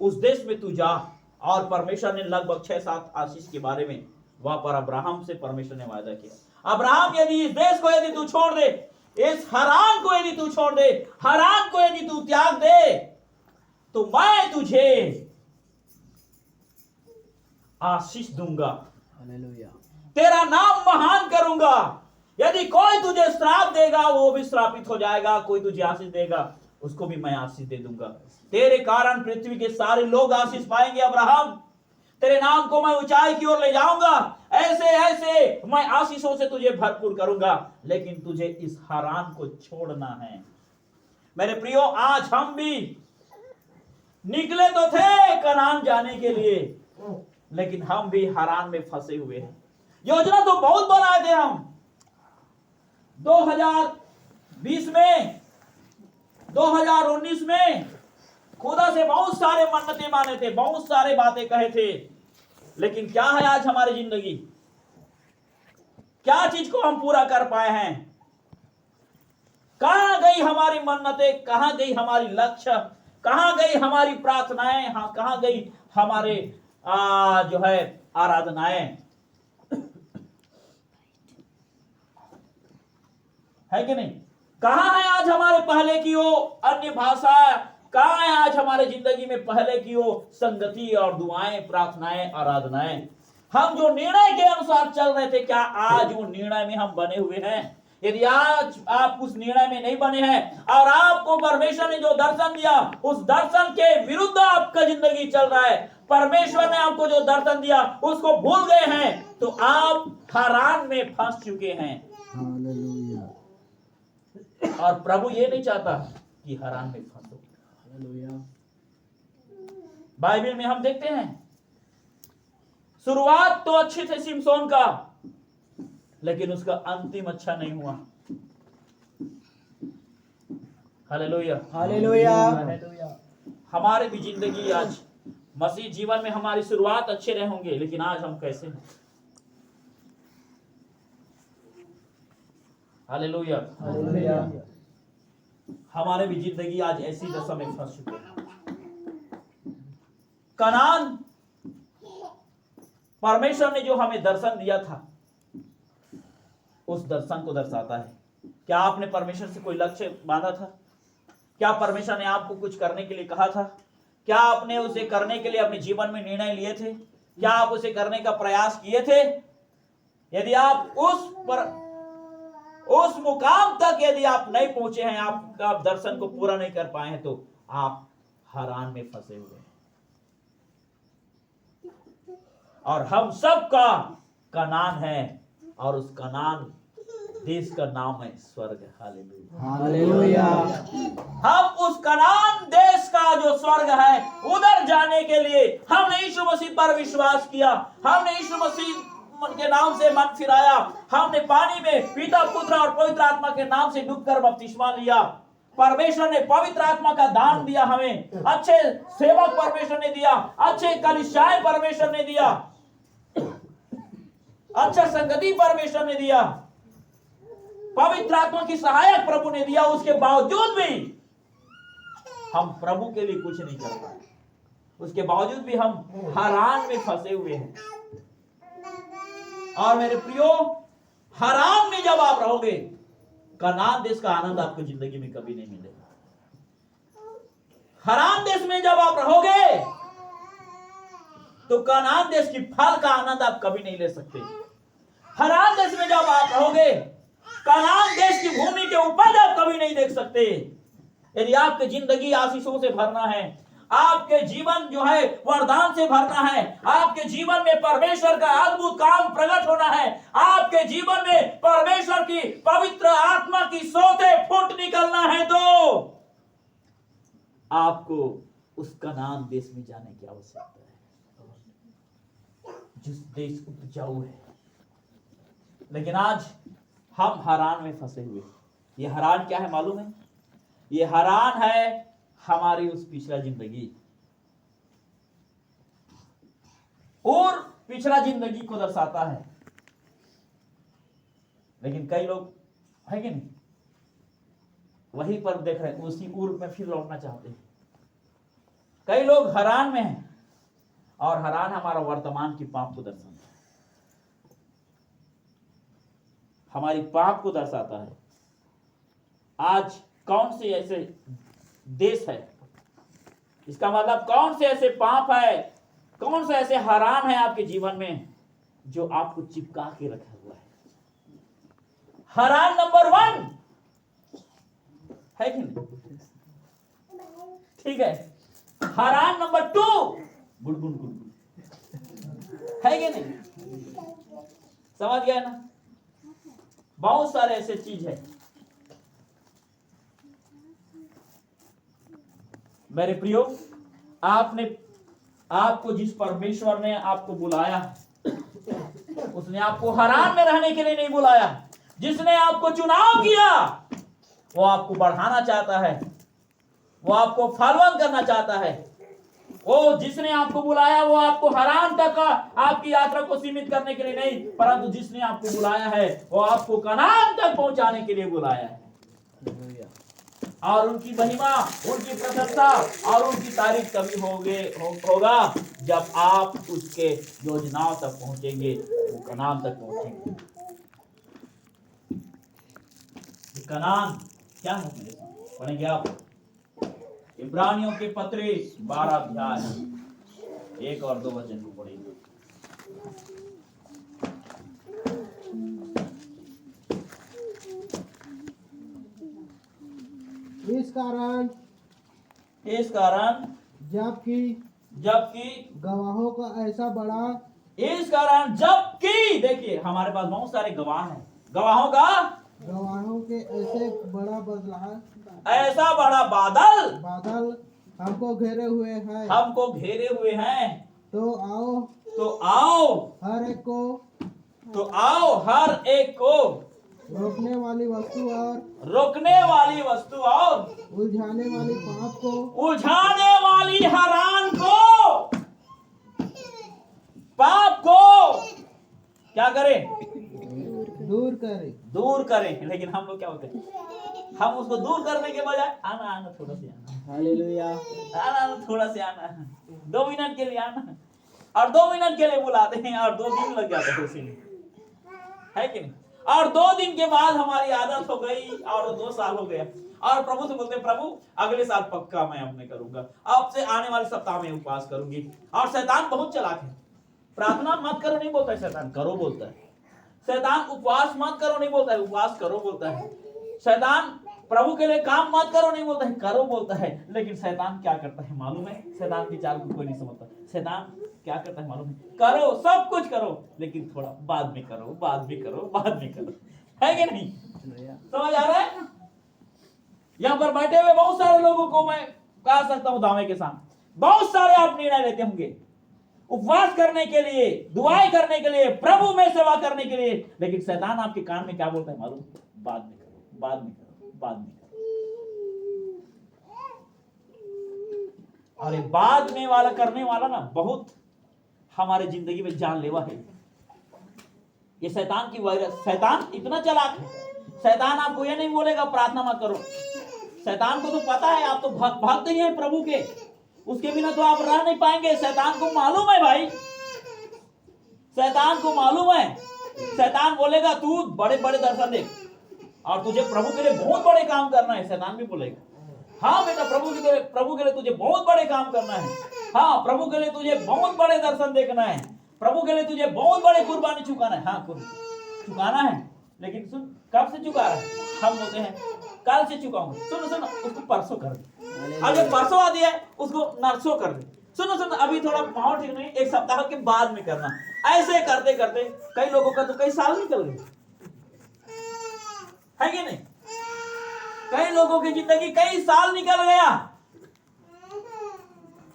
उस देश में तू जा। और परमेश्वर ने लगभग 6-7 आशीष के बारे में वहां पर अब्राहम से परमेश्वर ने वादा किया, अब्राहम यदि इस देश को यदि तू छोड़ दे, इस हरान को यदि तू छोड़ दे, हरान को यदि तू त्याग दे, तो मैं तुझे आशीष दूंगा, तेरा नाम महान करूंगा। यदि कोई तुझे श्राप देगा वो भी श्रापित हो जाएगा, कोई तुझे आशीष देगा उसको भी मैं आशीष दे दूंगा। तेरे कारण पृथ्वी के सारे लोग आशीष पाएंगे। अब्राहम, तेरे नाम को मैं ऊंचाई की ओर ले जाऊंगा, ऐसे ऐसे मैं आशीषों से तुझे भरपूर करूंगा। लेकिन तुझे इस हरान को छोड़ना है। मेरे प्रियो, आज हम भी निकले तो थे कनान जाने के लिए, लेकिन हम भी हरान में फंसे हुए हैं। योजना तो बहुत बनाए थे हम 2020 में, 2019 में खुदा से बहुत सारे मन्नतें माने थे, बहुत सारे बातें कहे थे। लेकिन क्या है आज हमारी जिंदगी? क्या चीज को हम पूरा कर पाए हैं? कहां गई हमारी मन्नतें? कहां गई हमारी लक्ष्य? कहां गई हमारी प्रार्थनाएं? हाँ, कहां गई हमारे जो है आराधनाएं? है कि नहीं? कहां है आज हमारे पहले की वो अन्य भाषा? कहां है आज हमारे जिंदगी में पहले की वो संगति और दुआएं, प्रार्थनाएं, आराधनाएं? हम जो निर्णय के अनुसार चल रहे थे, क्या आज वो निर्णय में हम बने हुए हैं? यदि आज आप उस निर्णय में नहीं बने हैं और आपको परमेश्वर ने जो दर्शन दिया उस दर्शन के विरुद्ध आपका जिंदगी चल रहा है, परमेश्वर ने आपको जो दर्शन दिया उसको भूल गए हैं, तो आप हरान में फंस चुके हैं। हालेलुया। और प्रभु ये नहीं चाहता कि हरान में फंसो। हालेलुया। बाइबल में हम देखते हैं शुरुआत तो अच्छी थी सिमसोन का, लेकिन उसका अंतिम अच्छा नहीं हुआ। हालेलुया। हालेलुया। हमारे भी जिंदगी आज मसीह जीवन में हमारी शुरुआत अच्छे रहे होंगे, लेकिन आज हम कैसे हैं? हालेलुया। हालेलुया। हमारे भी जिंदगी आज ऐसी दशा में फंस चुके हैं। कनान, परमेश्वर ने जो हमें दर्शन दिया था, उस दर्शन को दर्शाता है। क्या आपने परमेश्वर से कोई लक्ष्य बांधा था? क्या परमेश्वर ने आपको कुछ करने के लिए कहा था? क्या आपने उसे करने के लिए अपने जीवन में निर्णय लिए थे? क्या आप उसे करने का प्रयास किए थे? यदि आप उस मुकाम तक यदि आप नहीं पहुंचे हैं, आप दर्शन को पूरा नहीं कर पाए हैं, तो आप हैरान में फंसे हुए हैं। और हम सब का कनान है, और उस कनान देश का नाम है स्वर्ग। हालेलुया। हालेलुया। हम उस कनान देश का जो स्वर्ग है, उधर जाने के लिए हमने यीशु मसीह पर विश्वास किया। हमने यीशु मसीह के नाम से मन फिराया। हमने पानी में पिता, पुत्र और पवित्र आत्मा के नाम से डूबकर बपतिस्मा लिया। परमेश्वर ने पवित्र आत्मा का दान दिया हमें। अच्छे सेवक परमेश्वर ने दिया, अच्छे कलीसियाएं परमेश्वर ने दिया, अच्छा संगति परमेश्वर ने दिया, पवित्र आत्मा की सहायक प्रभु ने दिया। उसके बावजूद भी हम प्रभु के लिए कुछ नहीं कर पाए। उसके बावजूद भी हम हैरान में फंसे हुए हैं। और मेरे प्रियो, हैरान में जब आप रहोगे, कनान देश का आनंद आपको जिंदगी में कभी नहीं मिलेगा। हैरान देश में जब आप रहोगे, तो कनान देश की फल का आनंद आप कभी नहीं ले सकते। हैरान देश में जब आप रहोगे, कनान देश की भूमि के उपज आप कभी नहीं देख सकते। यदि आपकी जिंदगी आशीषों से भरना है, आपके जीवन जो है वरदान से भरना है, आपके जीवन में परमेश्वर का अद्भुत काम प्रकट होना है, आपके जीवन में परमेश्वर की पवित्र आत्मा की सोते फूट निकलना है, तो आपको उस कनान देश में जाने की आवश्यकता है, जिस देश उपजाऊ है। लेकिन आज हम हैरान में फंसे हुए। ये हैरान क्या है मालूम है? ये हैरान है हमारी उस पिछला जिंदगी, और पिछला जिंदगी को दर्शाता है। लेकिन कई लोग है कि नहीं, वहीं पर देख रहे हैं, उसी उर्व में फिर लौटना चाहते हैं। कई लोग हैरान में हैं, और हैरान हमारा वर्तमान की पाप को दर्शाता है, हमारी पाप को दर्शाता है। आज कौन से ऐसे देश है, इसका मतलब कौन से ऐसे पाप है, कौन से ऐसे हैरान है आपके जीवन में, जो आपको चिपका के रखा हुआ है। हैरान नंबर 1 है कि नहीं? ठीक है। हैरान नंबर 2 बुड़बुड़ है कि नहीं? समझ गया ना? बहुत सारे ऐसे चीज है। मेरे प्रियो, आपको जिस परमेश्वर ने आपको बुलाया, उसने आपको हैरान में रहने के लिए नहीं बुलाया। जिसने आपको चुनाव किया, वो आपको बढ़ाना चाहता है, वो आपको फलवंत करना चाहता है। वो जिसने आपको बुलाया, वो आपको हैरान तक आपकी यात्रा को सीमित करने के लिए नहीं, परंतु जिसने आपको बुलाया है, वो आपको कनान तक पहुंचाने के लिए बुलाया है। और उनकी महिमा, उनकी प्रशंसा और उनकी तारीफ तभी होगा जब आप उसके योजनाओं तक पहुंचेंगे, वो कनान तक पहुंचेंगे। कनान क्या है मेरे साथ? पढ़ेंगे आप इब्रानियों के पत्र 12 अध्याय 1 और 2 वचन को पढ़ेंगे। इस कारण जबकि गवाहों का ऐसा बड़ा, इस कारण जबकि, देखिए हमारे पास बहुत सारे गवाह हैं, गवाहों के ऐसे बड़ा बदला, ऐसा बड़ा बादल हमको घेरे हुए हैं, तो आओ हर एक को तो आओ हर एक को रोकने वाली वस्तु और रोकने वाली वस्तु और उलझाने वाली पाप को उलझाने वाली हरान को पाप को क्या करें? दूर करे। दूर करें। लेकिन हम लोग क्या होते हैं, हम उसको दूर करने के बजाय आना आना थोड़ा सा आना, हालेलुया। आना आना थोड़ा सा आना, 2 मिनट के लिए आना, और 2 मिनट के लिए बुलाते हैं और 2 दिन लग जाते हैं उसी में, है कि नहीं? और 2 दिन के बाद हमारी आदत हो गई और 2 साल हो गया और प्रभु से बोलते हैं, प्रभु अगले साल पक्का मैं अपने करूंगा, अब से आने वाले सप्ताह में उपवास करूंगी। और शैतान बहुत चालाक है, प्रार्थना मत करो नहीं बोलता है शैतान, करो बोलता है। शैतान उपवास मत करो नहीं बोलता है, उपवास करो बोलता है। शैतान प्रभु के लिए काम मत करो नहीं बोलता है, करो बोलता है। लेकिन शैतान क्या करता है मालूम है? शैतान की चाल को कोई नहीं समझता। शैतान क्या करता है मालूम है? करो, सब कुछ करो, लेकिन थोड़ा बाद में करो, बाद में करो, बाद में करो, है कि नहीं? समझ आ रहा है? यहाँ पर बैठे हुए बहुत सारे लोगों को मैं कह सकता हूँ दावे के साथ, बहुत सारे आप निर्णय लेते होंगे उपवास करने के लिए, दुआएं करने के लिए, प्रभु में सेवा करने के लिए, लेकिन शैतान आपके कान में क्या बोलता है मालूम? बाद में करो, बाद में करो, बाद में करो। अरे बाद में वाला करने वाला ना बहुत हमारे जिंदगी में जानलेवा है। ये शैतान की वायरस, शैतान इतना चालाक है। शैतान आपको ये नहीं बोलेगा प्रार्थना मत करो, शैतान को तो पता है आप तो भागते ही हैं प्रभु के, उसके बिना तो आप रह नहीं पाएंगे। शैतान को मालूम है भाई, शैतान को मालूम है। शैतान बोलेगा तू बड़े बड़े दर्शन दे और तुझे प्रभु के लिए बहुत बड़े काम करना है। शैतान भी बोलेगा हाँ बेटा प्रभु के लिए तुझे बहुत बड़े काम करना है, हाँ प्रभु के लिए तुझे बहुत बड़े दर्शन देखना है, प्रभु के लिए तुझे बहुत बड़े कुर्बानी चुकाना है। हाँ चुकाना है, लेकिन सुन कब से चुका रहा है? हम बोलते हैं कल से चुकाऊंगा। सुनो उसको परसों कर दे, अगर परसों आ दिया है उसको नरसों कर दे। सुनो अभी थोड़ा माहौल ठीक नहीं, 1 सप्ताह के बाद में करना। ऐसे करते करते कई लोगों का तो कई साल निकल गए, है कि नहीं? कई लोगों की जिंदगी कई साल निकल गया,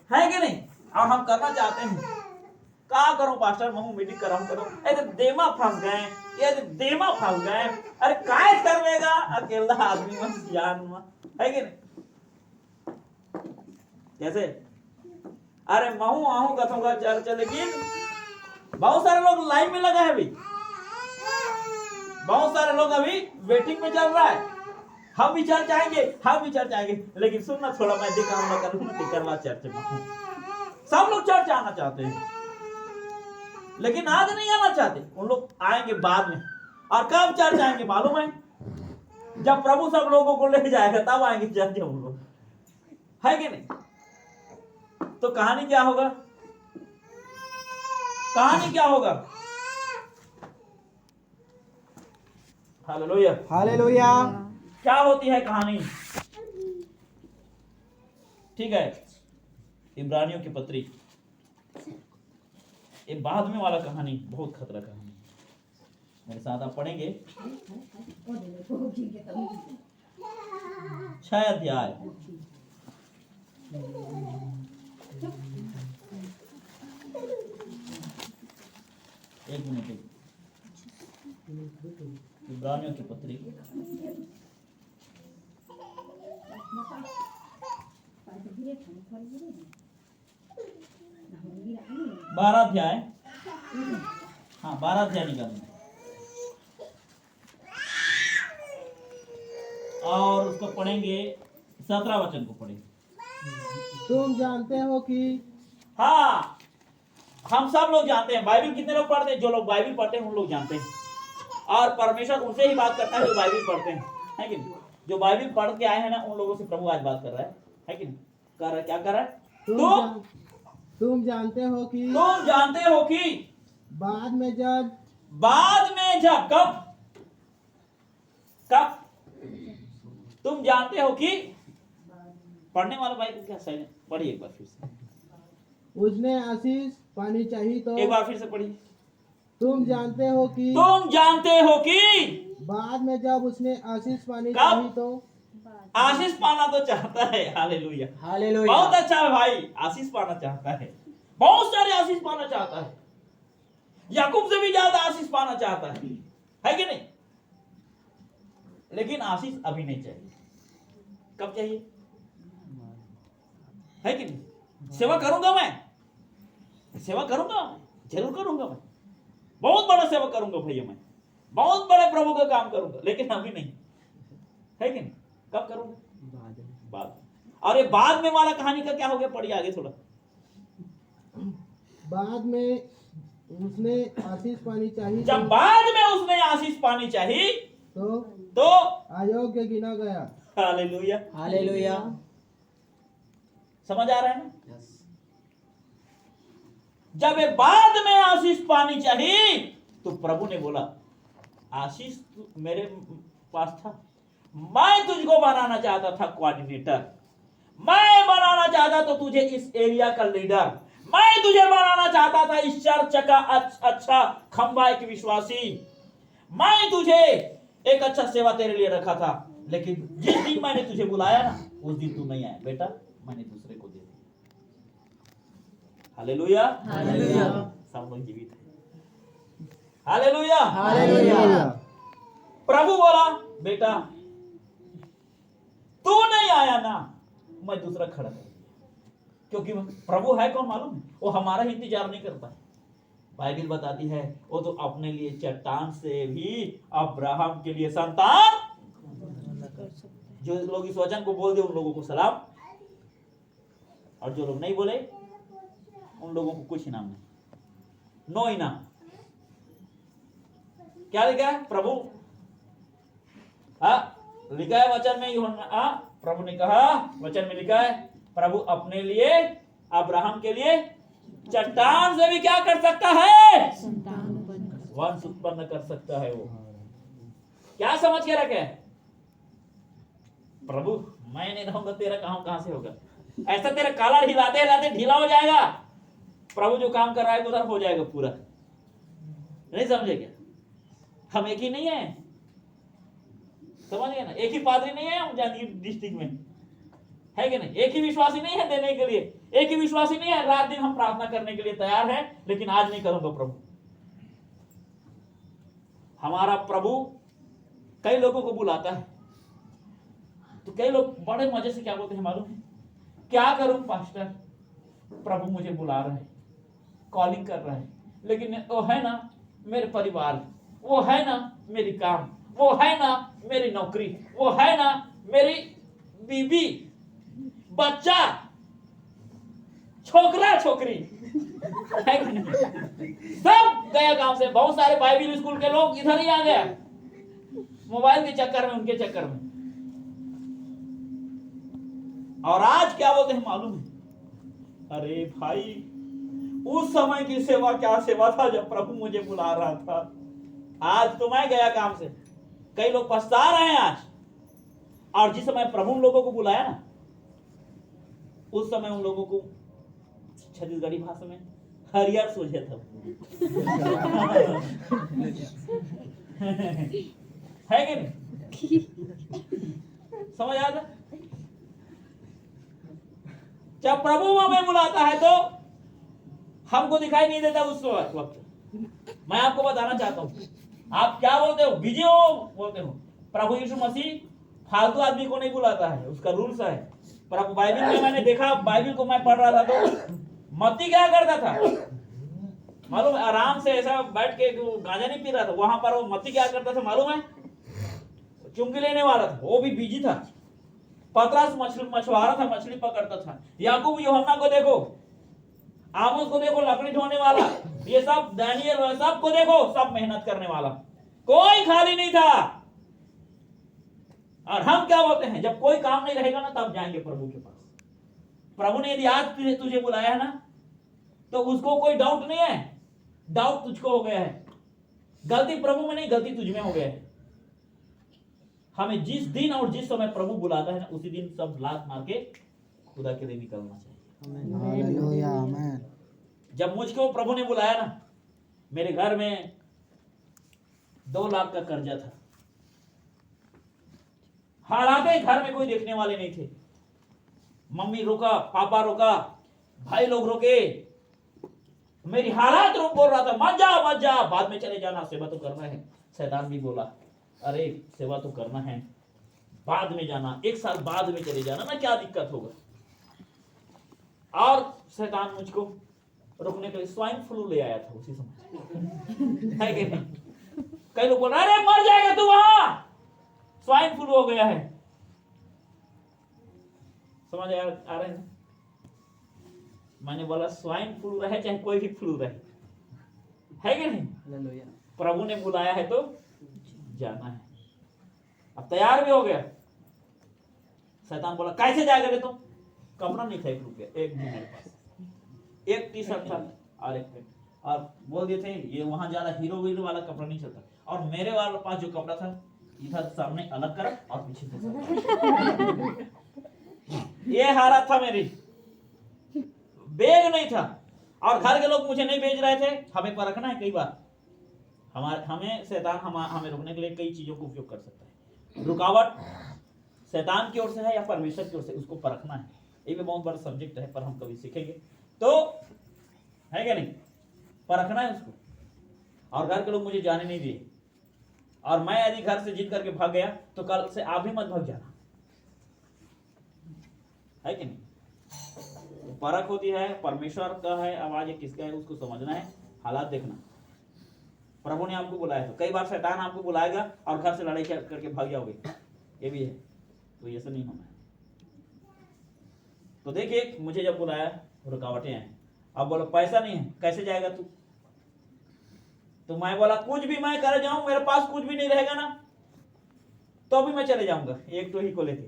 है कि नहीं? और हम करना चाहते हैं, क्या करो पास्टर महू मीटिंग कराऊं करो, अरे देमा फंस गए, ये देमा फंस गए, अरे काय कर लेगा अकेला आदमी में सियान में, है कि नहीं? जैसे अरे महू आहू कथूंगा चर्च, लेकिन बहुत सारे लोग लाइन में लगा है अभी, बहुत सारे लोग अभी वेटिंग में चल रहा है। हम भी चर्च आएंगे, लेकिन सुनना थोड़ा मैं दिखाऊंगा करूंगा चर्च में। सब लोग चर्च आना चाहते हैं, लेकिन आज नहीं आना चाहते। उन लोग आएंगे बाद में। और कब चर्च आएंगे मालूम है? जब प्रभु सब लोगों को ले जाएगा तब आएंगे चर्च हम लोग, है कि नहीं? तो कहानी क्या होगा? Hallelujah, hallelujah. क्या होती है कहानी? ठीक है, इब्रानियों की पत्री, ये बाद में वाला कहानी बहुत खतरा कहानी। मेरे साथ आप पढ़ेंगे 6 अध्याय, एक मिनट, इब्रानियों की पत्री 12 अध्याय, हाँ 12 अध्याय निकालना और उसको पढ़ेंगे 17 वचन को पढ़ेंगे। तुम जानते हो कि हाँ हम सब लोग जानते हैं। बाइबल कितने लोग पढ़ते हैं? जो लोग बाइबल पढ़ते हैं उन लोग जानते हैं, और परमेश्वर उनसे ही बात करता है जो बाइबल पढ़ते हैं, है कि नहीं? जो बाइबल पढ़ के आए हैं ना, उन लोगों से प्रभु आज बात कर रहा है कि नहीं? कर रहा है, क्या कर रहा है? तुम जानते हो कि बाद में जब कब तुम जानते हो कि, पढ़ने वाला बाइबल क्या सही है? पढ़िए एक बार फिर से, उसने आशीष पानी चाहिए तो एक बार फिर से पढ़िए। तुम जानते हो कि बाद में जब उसने आशीष पानी चाहिए तो आशीष पाना तो चाहता है। Hallelujah, hallelujah. बहुत अच्छा है भाई, आशीष पाना चाहता है, बहुत सारे आशीष पाना चाहता है, याकूब से भी ज्यादा आशीष पाना चाहता है कि नहीं? लेकिन आशीष अभी नहीं चाहिए, कब चाहिए? है कि नहीं? सेवा करूंगा मैं, सेवा करूंगा, जरूर करूंगा मैं, बहुत बड़ा सेवा करूंगा भैया, मैं बहुत बड़े प्रभु का काम करूंगा, लेकिन अभी नहीं, है कि नहीं? कब करूंगा? बाद। और ये बाद में वाला कहानी का क्या हो गया? पढ़िए आगे थोड़ा। बाद में उसने आशीष पानी चाहिए जब बाद में उसने आशीष पानी चाहिए तो अयोग्य गिना गया। Hallelujah, hallelujah. समझ आ रहा है ना? जब ये बाद में आशीष पानी चाहिए तो प्रभु ने बोला आशीष मेरे पास था, मैं तुझको बनाना चाहता था कोऑर्डिनेटर, मैं बनाना चाहता तो तुझे इस एरिया का लीडर, मैं तुझे बनाना चाहता था इस चर्च का अच्छा खंबा, एक विश्वासी, मैं तुझे एक अच्छा सेवा तेरे लिए रखा था, लेकिन जिस दिन मैंने तुझे बुलाया ना उस दिन तू नहीं आया बेटा, मैंने दूसरे को दे दिया। Hallelujah, hallelujah. सब लोग जीवित है। Hallelujah, hallelujah. प्रभु बोला बेटा तू नहीं आया ना, मैं दूसरा खड़ा कर दिया, क्योंकि प्रभु है कौन मालूम है? वो हमारा इंतजार नहीं करता है। बाइबल बताती है वो तो अपने लिए चट्टान से भी अब्राहम के लिए संतान, जो लोग इस वचन को बोल दे उन लोगों को सलाम, और जो लोग नहीं बोले उन लोगों को कुछ इनाम नहीं, नो इनाम। क्या लिखा है? प्रभु लिखा है वचन में, प्रभु ने कहा वचन में लिखा है प्रभु अपने लिए अब्राहम के लिए चट्टान से भी क्या कर सकता है? वंश उत्पन्न कर सकता है। वो क्या समझ के रखे? प्रभु मैं नहीं रहूंगा तेरा काम कहां से होगा? ऐसा तेरा काला हिलाते हिलाते ढीला हो जाएगा, प्रभु जो काम कर रहा है उधर हो जाएगा पूरा। नहीं समझे क्या? हम एक ही नहीं है, समझ गए ना? एक ही पादरी नहीं है हम जानिए डिस्ट्रिक्ट में, है कि नहीं? एक ही विश्वासी नहीं है देने के लिए, एक ही विश्वासी नहीं है रात दिन हम प्रार्थना करने के लिए तैयार है, लेकिन आज नहीं करूंगा प्रभु। हमारा प्रभु कई लोगों को बुलाता है तो कई लोग बड़े मजे से क्या बोलते हैं मालूम है? क्या करूं पास्टर, प्रभु मुझे बुला रहा है, कॉलिंग कर रहा है, लेकिन वो है ना मेरे परिवार, वो है ना मेरी काम, वो है ना मेरी नौकरी, वो है ना मेरी बीबी, बच्चा, छोकरा छोकरी, है कि नहीं? सब गया काम से। बहुत सारे बाइबल स्कूल के लोग इधर ही आ गए मोबाइल के चक्कर में, उनके चक्कर में। और आज क्या बोलते हैं मालूम है? अरे भाई उस समय की सेवा क्या सेवा था जब प्रभु मुझे बुला रहा था, आज तो मैं गया काम से। कई लोग पछता रहे हैं आज, और जिस समय प्रभु उन लोगों को बुलाया ना उस समय उन लोगों को छत्तीसगढ़ी भाषा में हरियर सोचे था। है कि नहीं? समझ आ रहा? जब प्रभु हमें बुलाता है तो हमको दिखाई नहीं देता उस वक्त। मैं आपको बताना चाहता हूं, आप क्या बोलते हो? बिजी हो बोलते हो। प्रभु यीशु मसीह फालतू आदमी को नहीं बुलाता है, उसका रूल्स है। पर बाइबल में मैंने देखा, बाइबल को मैं पढ़ रहा था तो मत्ती क्या करता था मालूम है? आराम से ऐसा बैठ के गांजा नहीं पी रहा था, वहां पर वो मत्ती क्या करता था मालूम है? चुंगी लेने वाला था, वो भी बिजी था। पतरस मछुआरा था, मछली पकड़ता था। याकूब यूहन्ना को देखो, आमोस को देखो लकड़ी ढोने वाला, ये सब दानियल सबको देखो, सब मेहनत करने वाला, कोई खाली नहीं था। और हम क्या बोलते हैं? जब कोई काम नहीं रहेगा ना तब जाएंगे प्रभु के पास। प्रभु ने यदि आज तुझे बुलाया ना तो उसको कोई डाउट नहीं है, डाउट तुझको हो गया है। गलती प्रभु में नहीं, गलती तुझ में हो गया है। हमें जिस दिन और जिस समय प्रभु बुलाता है ना उसी दिन सब लात मार के खुदा के लिए निकलना चाहिए। हालेलुया, आमीन। जब मुझको प्रभु ने बुलाया ना, मेरे घर में 2 लाख का कर्जा था, हालांकि घर में कोई देखने वाले नहीं थे। मम्मी रोका, पापा रोका, भाई लोग रोके, मेरी हालात रूप बोल रहा था मत जा, बाद में चले जाना, सेवा तो करना है। शैतान भी बोला अरे सेवा तो करना है, बाद में जाना, 1 साल बाद में चले जाना ना, क्या दिक्कत होगा। और शैतान मुझको रुकने के लिए स्वाइन फ्लू ले आया था उसी समय, है कि नहीं? कई लोग बोल रहे अरे मर जाएगा तू, वहां स्वाइन फ्लू हो गया है। समझ आ रहे हैं? मैंने बोला स्वाइन फ्लू रहे चाहे कोई भी फ्लू रहे, है कि नहीं? प्रभु ने बुलाया है तो जाना है। अब तैयार भी हो गया। शैतान बोला कैसे जाएगा रे तुम? कपड़ा नहीं था 1 रुपया, एक भी मेरे पास, 1 टी शर्ट था और 1 पैंट, और बोल दिए थे ये वहां ज्यादा हीरो वाला कपड़ा नहीं चलता। और मेरे वाले पास जो कपड़ा था इधर सामने अलग कर और पीछे ये हालत था मेरी, बैग नहीं था। और घर के लोग मुझे नहीं भेज रहे थे। हमें परखना है, कई बार हमें शैतान हमें रोकने के लिए कई चीजों का उपयोग कर सकता है। रुकावट शैतान की ओर से है या परमेश्वर की ओर से, उसको परखना है। ये भी बहुत बड़ा सब्जेक्ट है, पर हम कभी सीखेंगे तो, है क्या नहीं? परखना है उसको। और घर के लोग मुझे जाने नहीं दिए, और मैं यदि घर से जिद करके भाग गया तो कल से आप भी मत भाग जाना, है कि नहीं? तो परख होती है, परमेश्वर का है आवाज है, किसका है उसको समझना है, हालात देखना। प्रभु ने आपको बुलाया, तो कई बार शैतान आपको बुलाएगा और घर से लड़ाई करके भाग जाओगे, ये भी है। तो ऐसा नहीं होना है। तो देखिए मुझे जब बुलाया रुकावटें हैं। अब बोलो पैसा नहीं है, कैसे जाएगा तू? तो मैं बोला कुछ भी मैं कर जाऊं, मेरे पास कुछ भी नहीं रहेगा ना, तो भी मैं चले जाऊंगा एक तो ही को लेके।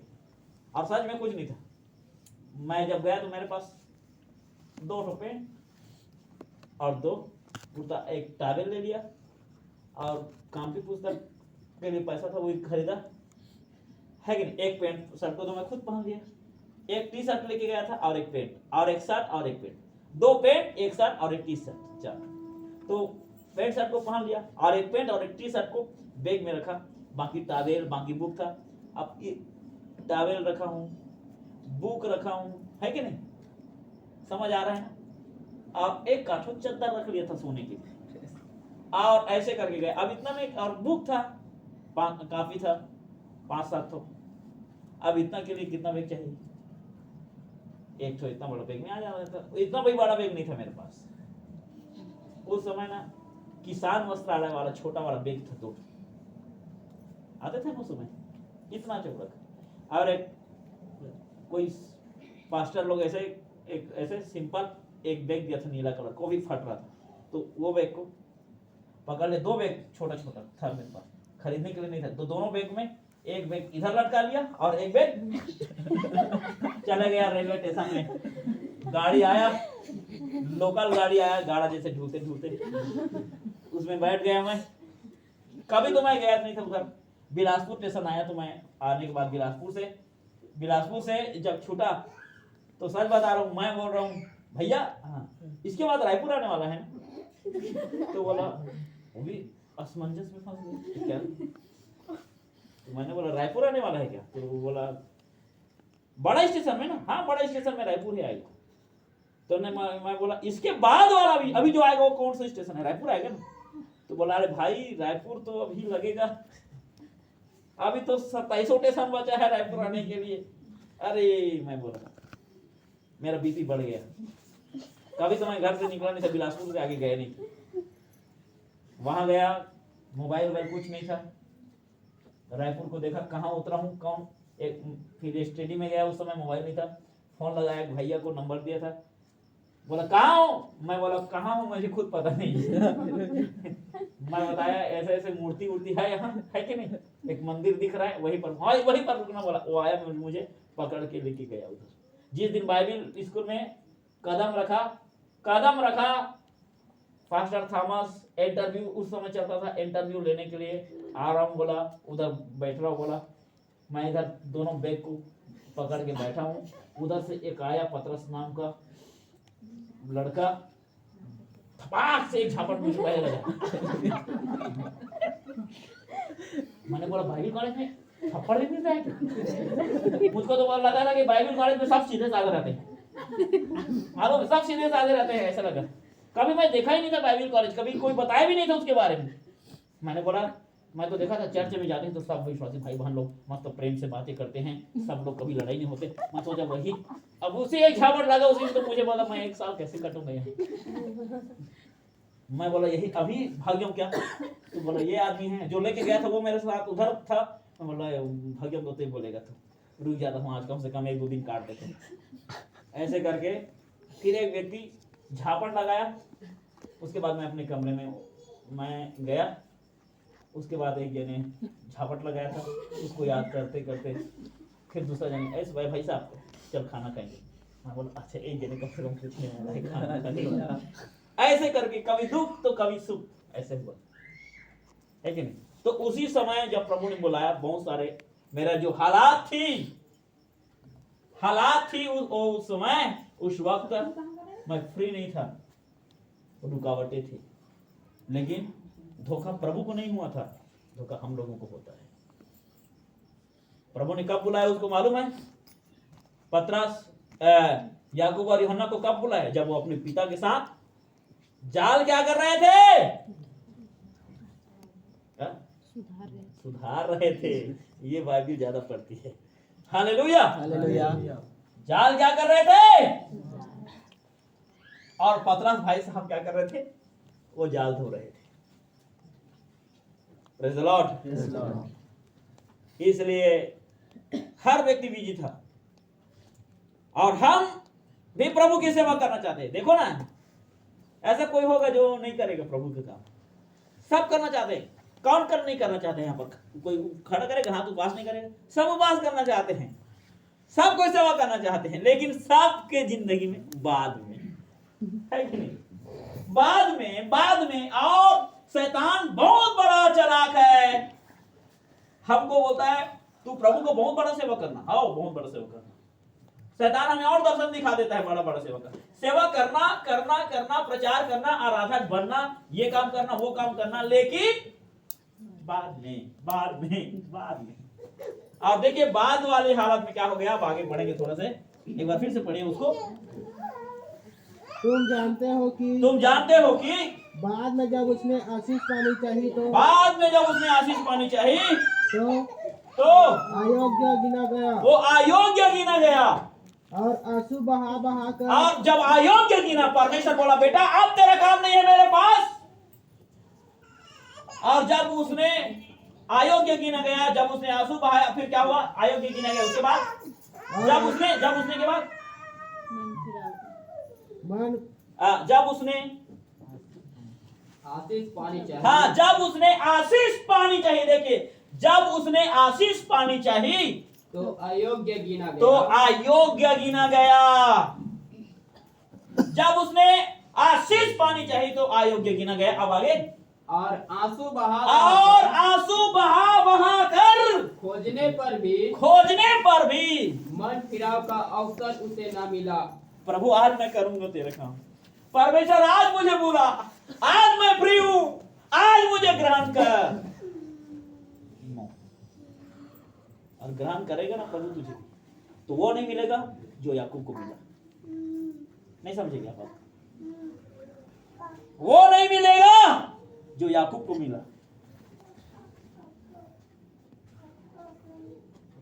और सच में कुछ नहीं था। मैं जब गया तो मेरे पास 2 रुपए और 2 कुर्ता, एक टॉवेल ले लिया, और काम की पुस्तक के लिए पैसा था वही खरीदा, है कि नहीं? एक पैंट शर्ट को तो मैं खुद पहन लिया, एक टी शर्ट लेके गया था और एक पैंट और एक शर्ट और एक पैंट, 2 पैंट, एक शर्ट और एक टी शर्ट, 4। तो पैंट शर्ट को पहन लिया और एक पैंट और एक टी शर्ट को बैग में रखा, बाकी टॉवेल बाकी बुक था। अब टॉवेल रखा हूँ, बुक रखा हूँ, है कि नहीं? समझ आ रहा है ना? और एक काठो चद्दर रख लिया था सोने के लिए, और ऐसे करके गए। अब इतना में, और बुक था, काफी था 5-7 तो। अब इतना के लिए कितना बैग चाहिए? एक तो इतना बड़ा बैग में आ जाना था। इतना भी बड़ा बैग नहीं था मेरे पास उस समय ना। किसान वस्त्रालय वाला छोटा वाला बैग था, 2 आते थे उस समय, इतना चौड़ा। और एक कोई पास्टर लोग ऐसे एक ऐसे सिंपल एक बैग दिया था नीला कलर को, भी फट रहा था, तो वो बैग को पकड़ ले। 2 बैग छोटा छोटा था मेरे पास, खरीदने के लिए नहीं था। तो दोनों बैग में एक बैग इधर लटका लिया और एक बैग चला गया रेलवे स्टेशन में। गाड़ी आया, लोकल गाड़ी आया, गाड़ा जैसे ढूंढते ढूंढते उसमें बैठ गया मैं। कभी तो मैं गया नहीं था उधर। बिलासपुर स्टेशन आया, तो मैं आने के बाद बिलासपुर से जब छूटा, तो सच बता रहा हूँ, मैं बोल रहा हूँ भैया हाँ इसके बाद रायपुर आने वाला है ना? तो बोला वो भी असमंजस में फंस गया क्या? तो मैंने बोला रायपुर आने वाला है क्या? तो वो बोला बड़ा स्टेशन में ना। हाँ बड़ा स्टेशन में रायपुर ही आएगा। तो मैं बोला इसके बाद वाला भी अभी जो आएगा वो कौन सा स्टेशन है? रायपुर आएगा ना? तो बोला अरे भाई रायपुर तो अभी लगेगा, अभी तो 27 स्टेशन बचा है रायपुर आने के लिए। अरे मैं बोला मेरा बीपी बढ़ गया। कभी तो मैं घर से निकला नहीं था, बिलासपुर से आगे गए नहीं। वहां गया, मोबाइल कुछ नहीं था। रायपुर को देखा, कहाँ उतरा हूँ कौन, एक फिर स्टेडी में गया, उस समय मोबाइल नहीं था। फोन लगाया, भैया को नंबर दिया था, बोला कहाँ हो? मैं बोला कहाँ हूँ मुझे खुद पता नहीं। मैं बताया ऐसे ऐसे मूर्ति वूर्ति है यहाँ, है कि नहीं? एक मंदिर दिख रहा है, वहीं पर रुकना। बोला वो आया, मुझे पकड़ के लेके गया उधर। जिस दिन बाइबल स्कूल में कदम रखा फास्टर थॉमस, इंटरव्यू उस समय चलता था, इंटरव्यू लेने के लिए आ रहा हूँ, बोला उधर बैठ रहा हूँ। बोला मैं इधर दोनों बैग को पकड़ के बैठा हूँ। उधर से एक आया पतरस नाम का लड़का, थपाक से एक झापड़ मुझे पहले लगा। मैंने बोला बाइबल कॉलेज में थप्पड़ भी मिलता है? मुझको तो लगा था कि बाइबल कॉलेज में सब सीधे साधे रहते हैं, मालूम, सब सीधे साधे रहते हैं, ऐसा लगा। कभी मैं देखा ही नहीं था बाइबल कॉलेज, कभी कोई बताया भी नहीं था उसके बारे में। मैंने बोला, मैं तो देखा था चर्च में जाते हैं तो सब विश्वासी भाई बहन लोग मस्त प्रेम से बातें करते हैं, सब लोग कभी लड़ाई नहीं होते। मैं सोचा वही, अब उसी एक झापड़ लगा, उसी में तो मुझे बोला मैं 1 साल कैसे कटूंगा यहाँ। मैं बोला यही अभी भाग्यम क्या, तो बोला ये आदमी है जो लेके गया था वो मेरे साथ उधर था। मैं बोला भाग्यम तो बोलेगा, तो रुक जाता हूँ आज कम से कम 1-2 दिन काट देते। ऐसे करके फिर एक व्यक्ति झापड़ लगाया, उसके बाद मैं अपने कमरे में मैं गया। उसके बाद एक जने झापट लगाया था, उसको याद करते करते फिर दूसरा जने ऐसे भाई साहब चल खाना खाएंगे। मैं बोला अच्छा एक जने कम से कम पूछने वाला है खाना खाने। ऐसे करके कभी दुख तो कभी सुख ऐसे हुआ है कि नहीं। तो उसी समय जब प्रभु ने बुलाया, बहुत सारे मेरा जो हालात थी उस समय, उस वक्त मैं फ्री नहीं था, रुकावटें थी, लेकिन धोखा प्रभु को नहीं हुआ था, धोखा हम लोगों को होता है। प्रभु ने कब बुलाया उसको मालूम है? पतरस, याकूब और यूहन्ना को कब बुलाया? जब वो अपने पिता के साथ जाल क्या कर रहे थे? सुधार रहे थे। ये बाइबल ज्यादा पढ़ती है। Hallelujah hallelujah. जाल क्या कर रहे थे? और पतरस भाई साहब क्या कर रहे थे? वो जाल धो रहे थे। Praise the Lord. इसलिए हर व्यक्ति बिजी था और हम भी प्रभु की सेवा करना चाहते हैं। देखो ना, ऐसा कोई होगा जो नहीं करेगा प्रभु के काम? सब करना चाहते हैं। कौन कर नहीं करना चाहते हैं? यहाँ पर कोई खड़ा करेगा हाथ, उपवास नहीं करेगा? सब उपवास करना चाहते हैं, सब कोई सेवा करना चाहते हैं, लेकिन सबके जिंदगी में बाद में, है कि नहीं? बाद में और शैतान बहुत बड़ा चालाक है। हमको बोलता है तू प्रभु को बहुत बड़ा सेवा करना, आओ बहुत बड़ा सेवा करना। शैतान हमें और दर्शन दिखा देता है, बड़ा सेवा करना, सेवा करना, प्रचार करना, आराधक बनना, ये काम करना, वो काम करना, लेकिन बाद में। आप देखिए बाद वाले हालत में क्या हो गया। आप आगे बढ़ेंगे थोड़ा से, एक बार फिर से पढ़िए उसको। तुम जानते हो कि बाद में जब उसने आशीष पानी चाहिए तो अयोग्य गिना गया और आंसू बहा कर, और जब अयोग्य गिना, परमेश्वर बोला बेटा अब तेरा काम नहीं है मेरे पास। और जब उसने अयोग्य गिना गया, जब उसने आंसू बहाया, फिर क्या हुआ? अयोग्य गिना गया। उसके बाद जब उसने के बाद जब उसने आशीष पानी चाहिए। हाँ, जब उसने आशीष पानी चाहिए। देखिए, जब उसने आशीष पानी चाहिए तो अयोग्य गिना गया। जब उसने आशीष पानी चाहिए तो अयोग्य गिना गया। अब आगे, और आंसू बहा कर खोजने पर भी मन फिराव का अवसर उसे ना मिला। प्रभु आज मैं करूंगा तेरा काम। परमेश्वर आज मुझे बोला, आज मैं फ्री हूं, आज मुझे ग्रहण कर। और ग्रहण करेगा ना प्रभु तुझे, तो वो नहीं मिलेगा जो याकूब को मिला। नहीं समझेंगे आप? वो नहीं मिलेगा जो याकूब को मिला।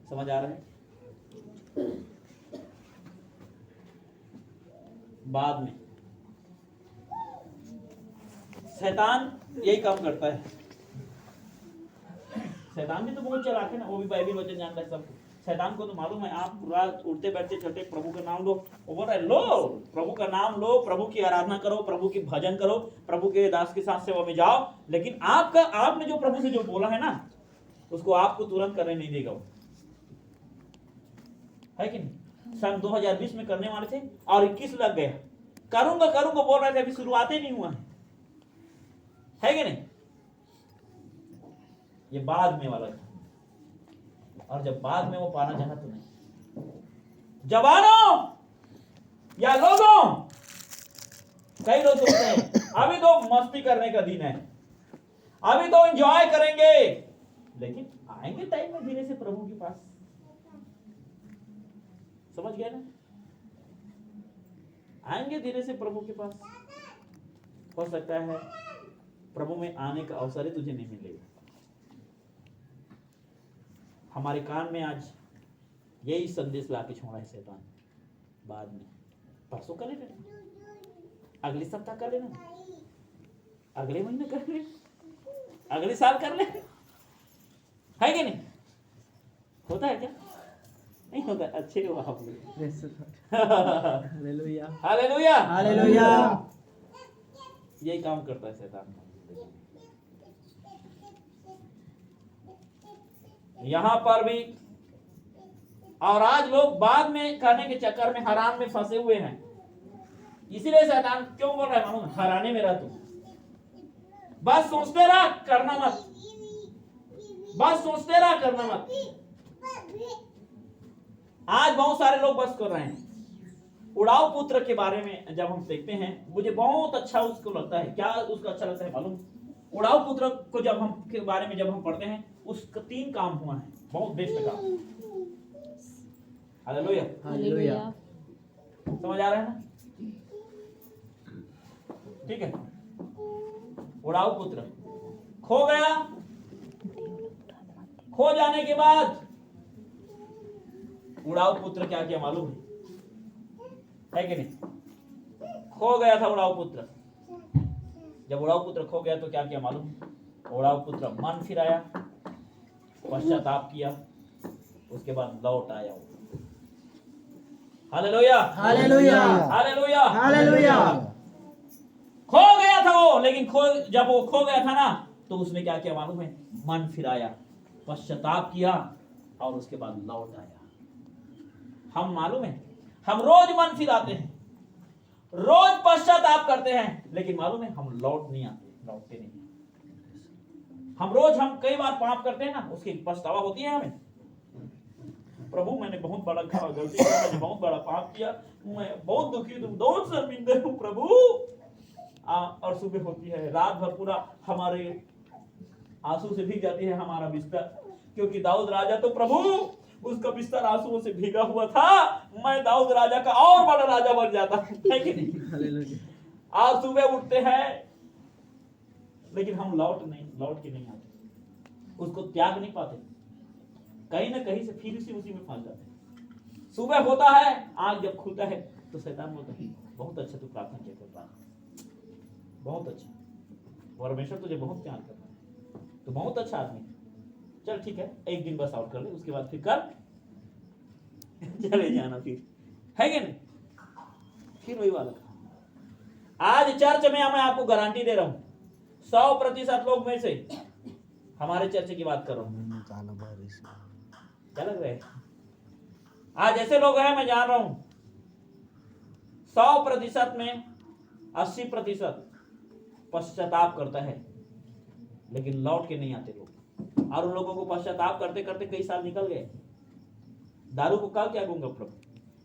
समझ आ रहा है? बाद में शैतान यही काम करता है। शैतान भी तो बहुत चालाक है ना, वो भी बाइबल वचन जानता है सब। शैतान को तो मालूम है, आप रात उठते बैठते चलते प्रभु का नाम लो, वो बोल रहा है लो प्रभु का नाम लो, प्रभु की आराधना करो, प्रभु की भजन करो, प्रभु के दास के साथ सेवा में जाओ, लेकिन आपने जो प्रभु से जो बोला है ना, उसको आपको तुरंत करने नहीं देगा वो, है कि नहीं? सन 2020 में करने वाले थे और 21 लग गया। करूंगा बोल रहे थे, अभी शुरुआत ही नहीं हुआ है कि नहीं? ये बाद में वाला था। और जब बाद में वो पाना चाहा तो नहीं। जवानों या लोगों, कई लोग सोचते हैं अभी तो मस्ती करने का दिन है, अभी तो एंजॉय करेंगे, लेकिन आएंगे टाइम में धीरे से प्रभु के पास। समझ गए ना? आएंगे धीरे से प्रभु के पास। हो सकता है प्रभु में आने का अवसर ही तुझे नहीं मिलेगा। हमारे कान में आज यही संदेश लाके छोड़ा है शैतान। बाद में परसों कर लेना, अगले सप्ताह कर लेना, अगले महीने कर लेना, अगले साल कर लेना, है कि नहीं? होता है क्या? नहीं होता। अच्छे हो आप लोग। Hallelujah hallelujah hallelujah. यही काम करता है शैतान। यहां पर भी, और आज लोग बाद में करने के चक्कर में हराम में फंसे हुए हैं। इसीलिए शैतान क्यों बोल रहा है मालूम? हराने में रह तू, बस सोचते रह, करना मत, बस सोचते रह, करना मत। आज बहुत सारे लोग बस कर रहे हैं। उड़ाऊ पुत्र के बारे में जब हम देखते हैं, मुझे बहुत अच्छा उसको लगता है। क्या उसको अच्छा लगता है मालूम? उड़ाऊ पुत्र को जब हम के बारे में जब हम पढ़ते हैं, उसका 3 काम हुआ है, बहुत बेस्ट काम। हालेलुया। हालेलुया। समझ आ रहा है ना? ठीक है। उड़ाऊ पुत्र खो गया। खो जाने के बाद उड़ाऊ पुत्र क्या किया मालूम है कि नहीं? खो गया था उड़ाऊ पुत्र। जब उड़ाऊ पुत्र खो गया तो क्या किया मालूम? उड़ाऊ पुत्र मन फिराया, पश्चाताप किया, उसके बाद लौट आया। Hallelujah hallelujah hallelujah hallelujah. खो गया था वो, लेकिन जब वो खो गया था ना, तो उसने क्या किया मालूम है? मन फिराया, पश्चाताप किया, और उसके बाद लौट आया। हम मालूम है, हम रोज मन फिराते हैं, रोज पश्चाताप करते हैं, लेकिन मालूम है हम लौट नहीं आते, लौटते नहीं। हम कई बार पाप करते हैं ना, उसकी पछतावा होती है हमें। प्रभु मैंने बहुत बड़ा गलती किया, मैंने बहुत बड़ा पाप किया, मैं बहुत दुखी हूँ, बहुत शर्मिंदा हूँ प्रभु। और सुबह होती है, रात भर पूरा हमारे आंसू से भीग जाती है हमारा बिस्तर, क्योंकि दाऊद राजा तो प्रभु उसका बिस्तर आंसुओं से भीगा हुआ था। मैं दाऊद राजा का और बड़ा राजा बन जाता है कि नहीं? हालेलुया। आज सुबह उठते हैं, लेकिन हम लौट के नहीं आते, उसको त्याग नहीं पाते, कहीं ना कहीं से फिर उसी में फंस जाते हैं। सुबह होता है, आंख जब खुलता है तो शैतान बोलता है बहुत अच्छा तू प्रार्थना किया करता, बहुत अच्छा, परमेश्वर तुझे बहुत प्यार करता है, तो बहुत अच्छा आदमी, चल ठीक है एक दिन बस आउट कर ले, उसके बाद फिर कर चले जाना, फिर है कि नहीं? फिर वही वाला। आज चर्च में मैं आपको गारंटी दे रहा हूं, 100% लोग में से, हमारे चर्च की बात कर रहा हूं, क्या लग रहा है? आज ऐसे लोग हैं, मैं जान रहा हूं 100% में 80% पश्चाताप करता है, लेकिन लौट के नहीं आते लोग। और उन लोगों को पश्चाताप करते करते कई साल निकल गए। दारू को कल क्या दूंगा प्रभु,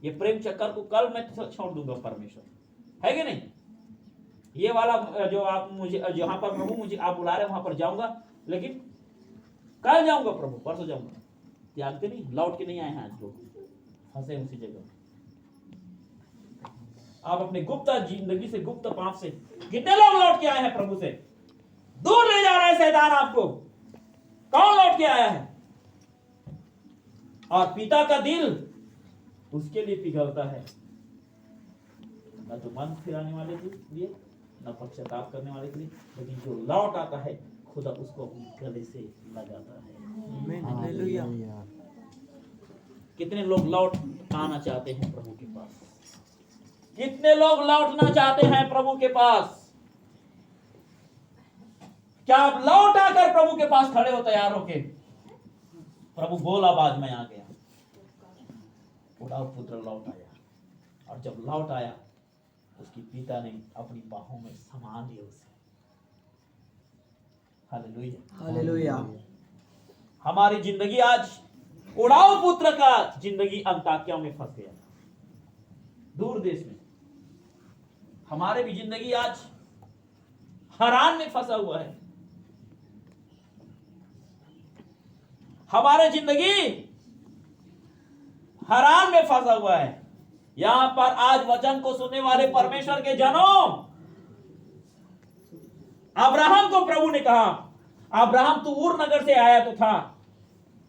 ये प्रेम चक्कर को कल मैं छोड़ दूंगा परमेश्वर, है कि नहीं? ये वाला जो आप मुझे, जहां पर प्रभु मुझे आप बुला रहे वहां पर जाऊंगा, लेकिन कल जाऊंगा प्रभु, परसों जाऊंगा। त्यागते नहीं, लौट के नहीं आए हैं आज लोग, फंसे उसी जगह। आप अपने गुप्त जिंदगी से, गुप्त पाप से कितने लोग लौट के आए हैं प्रभु से? दूर ले जा रहा है शैतान आपको। कौन लौट के आया है? और पिता का दिल उसके लिए पिघलता है, न तो मन फिराने वाले के लिए, न पश्चाताप करने वाले के लिए, लेकिन जो लौट आता है खुदा उसको अपने गले से लगाता है। हालेलुया। कितने लोग लौट आना चाहते हैं प्रभु के पास? कितने लोग लौटना चाहते हैं प्रभु के पास? क्या आप लौट आकर प्रभु के पास खड़े हो तैयार होके? प्रभु बोल आवाज में आ गया, उड़ाऊ पुत्र लौट आया, और जब लौट आया उसकी पिता ने अपनी बाहों में समा लिया उसे। Hallelujah hallelujah. हमारी जिंदगी आज उड़ाऊ पुत्र का जिंदगी अंताकिया में फंस गया, दूर देश में। हमारे भी जिंदगी आज हरान में फंसा हुआ है। हमारे जिंदगी हरान में फंसा हुआ है। यहां पर आज वचन को सुनने वाले परमेश्वर के जनों, अब्राहम को प्रभु ने कहा, अब्राहम तू उर नगर से आया तो था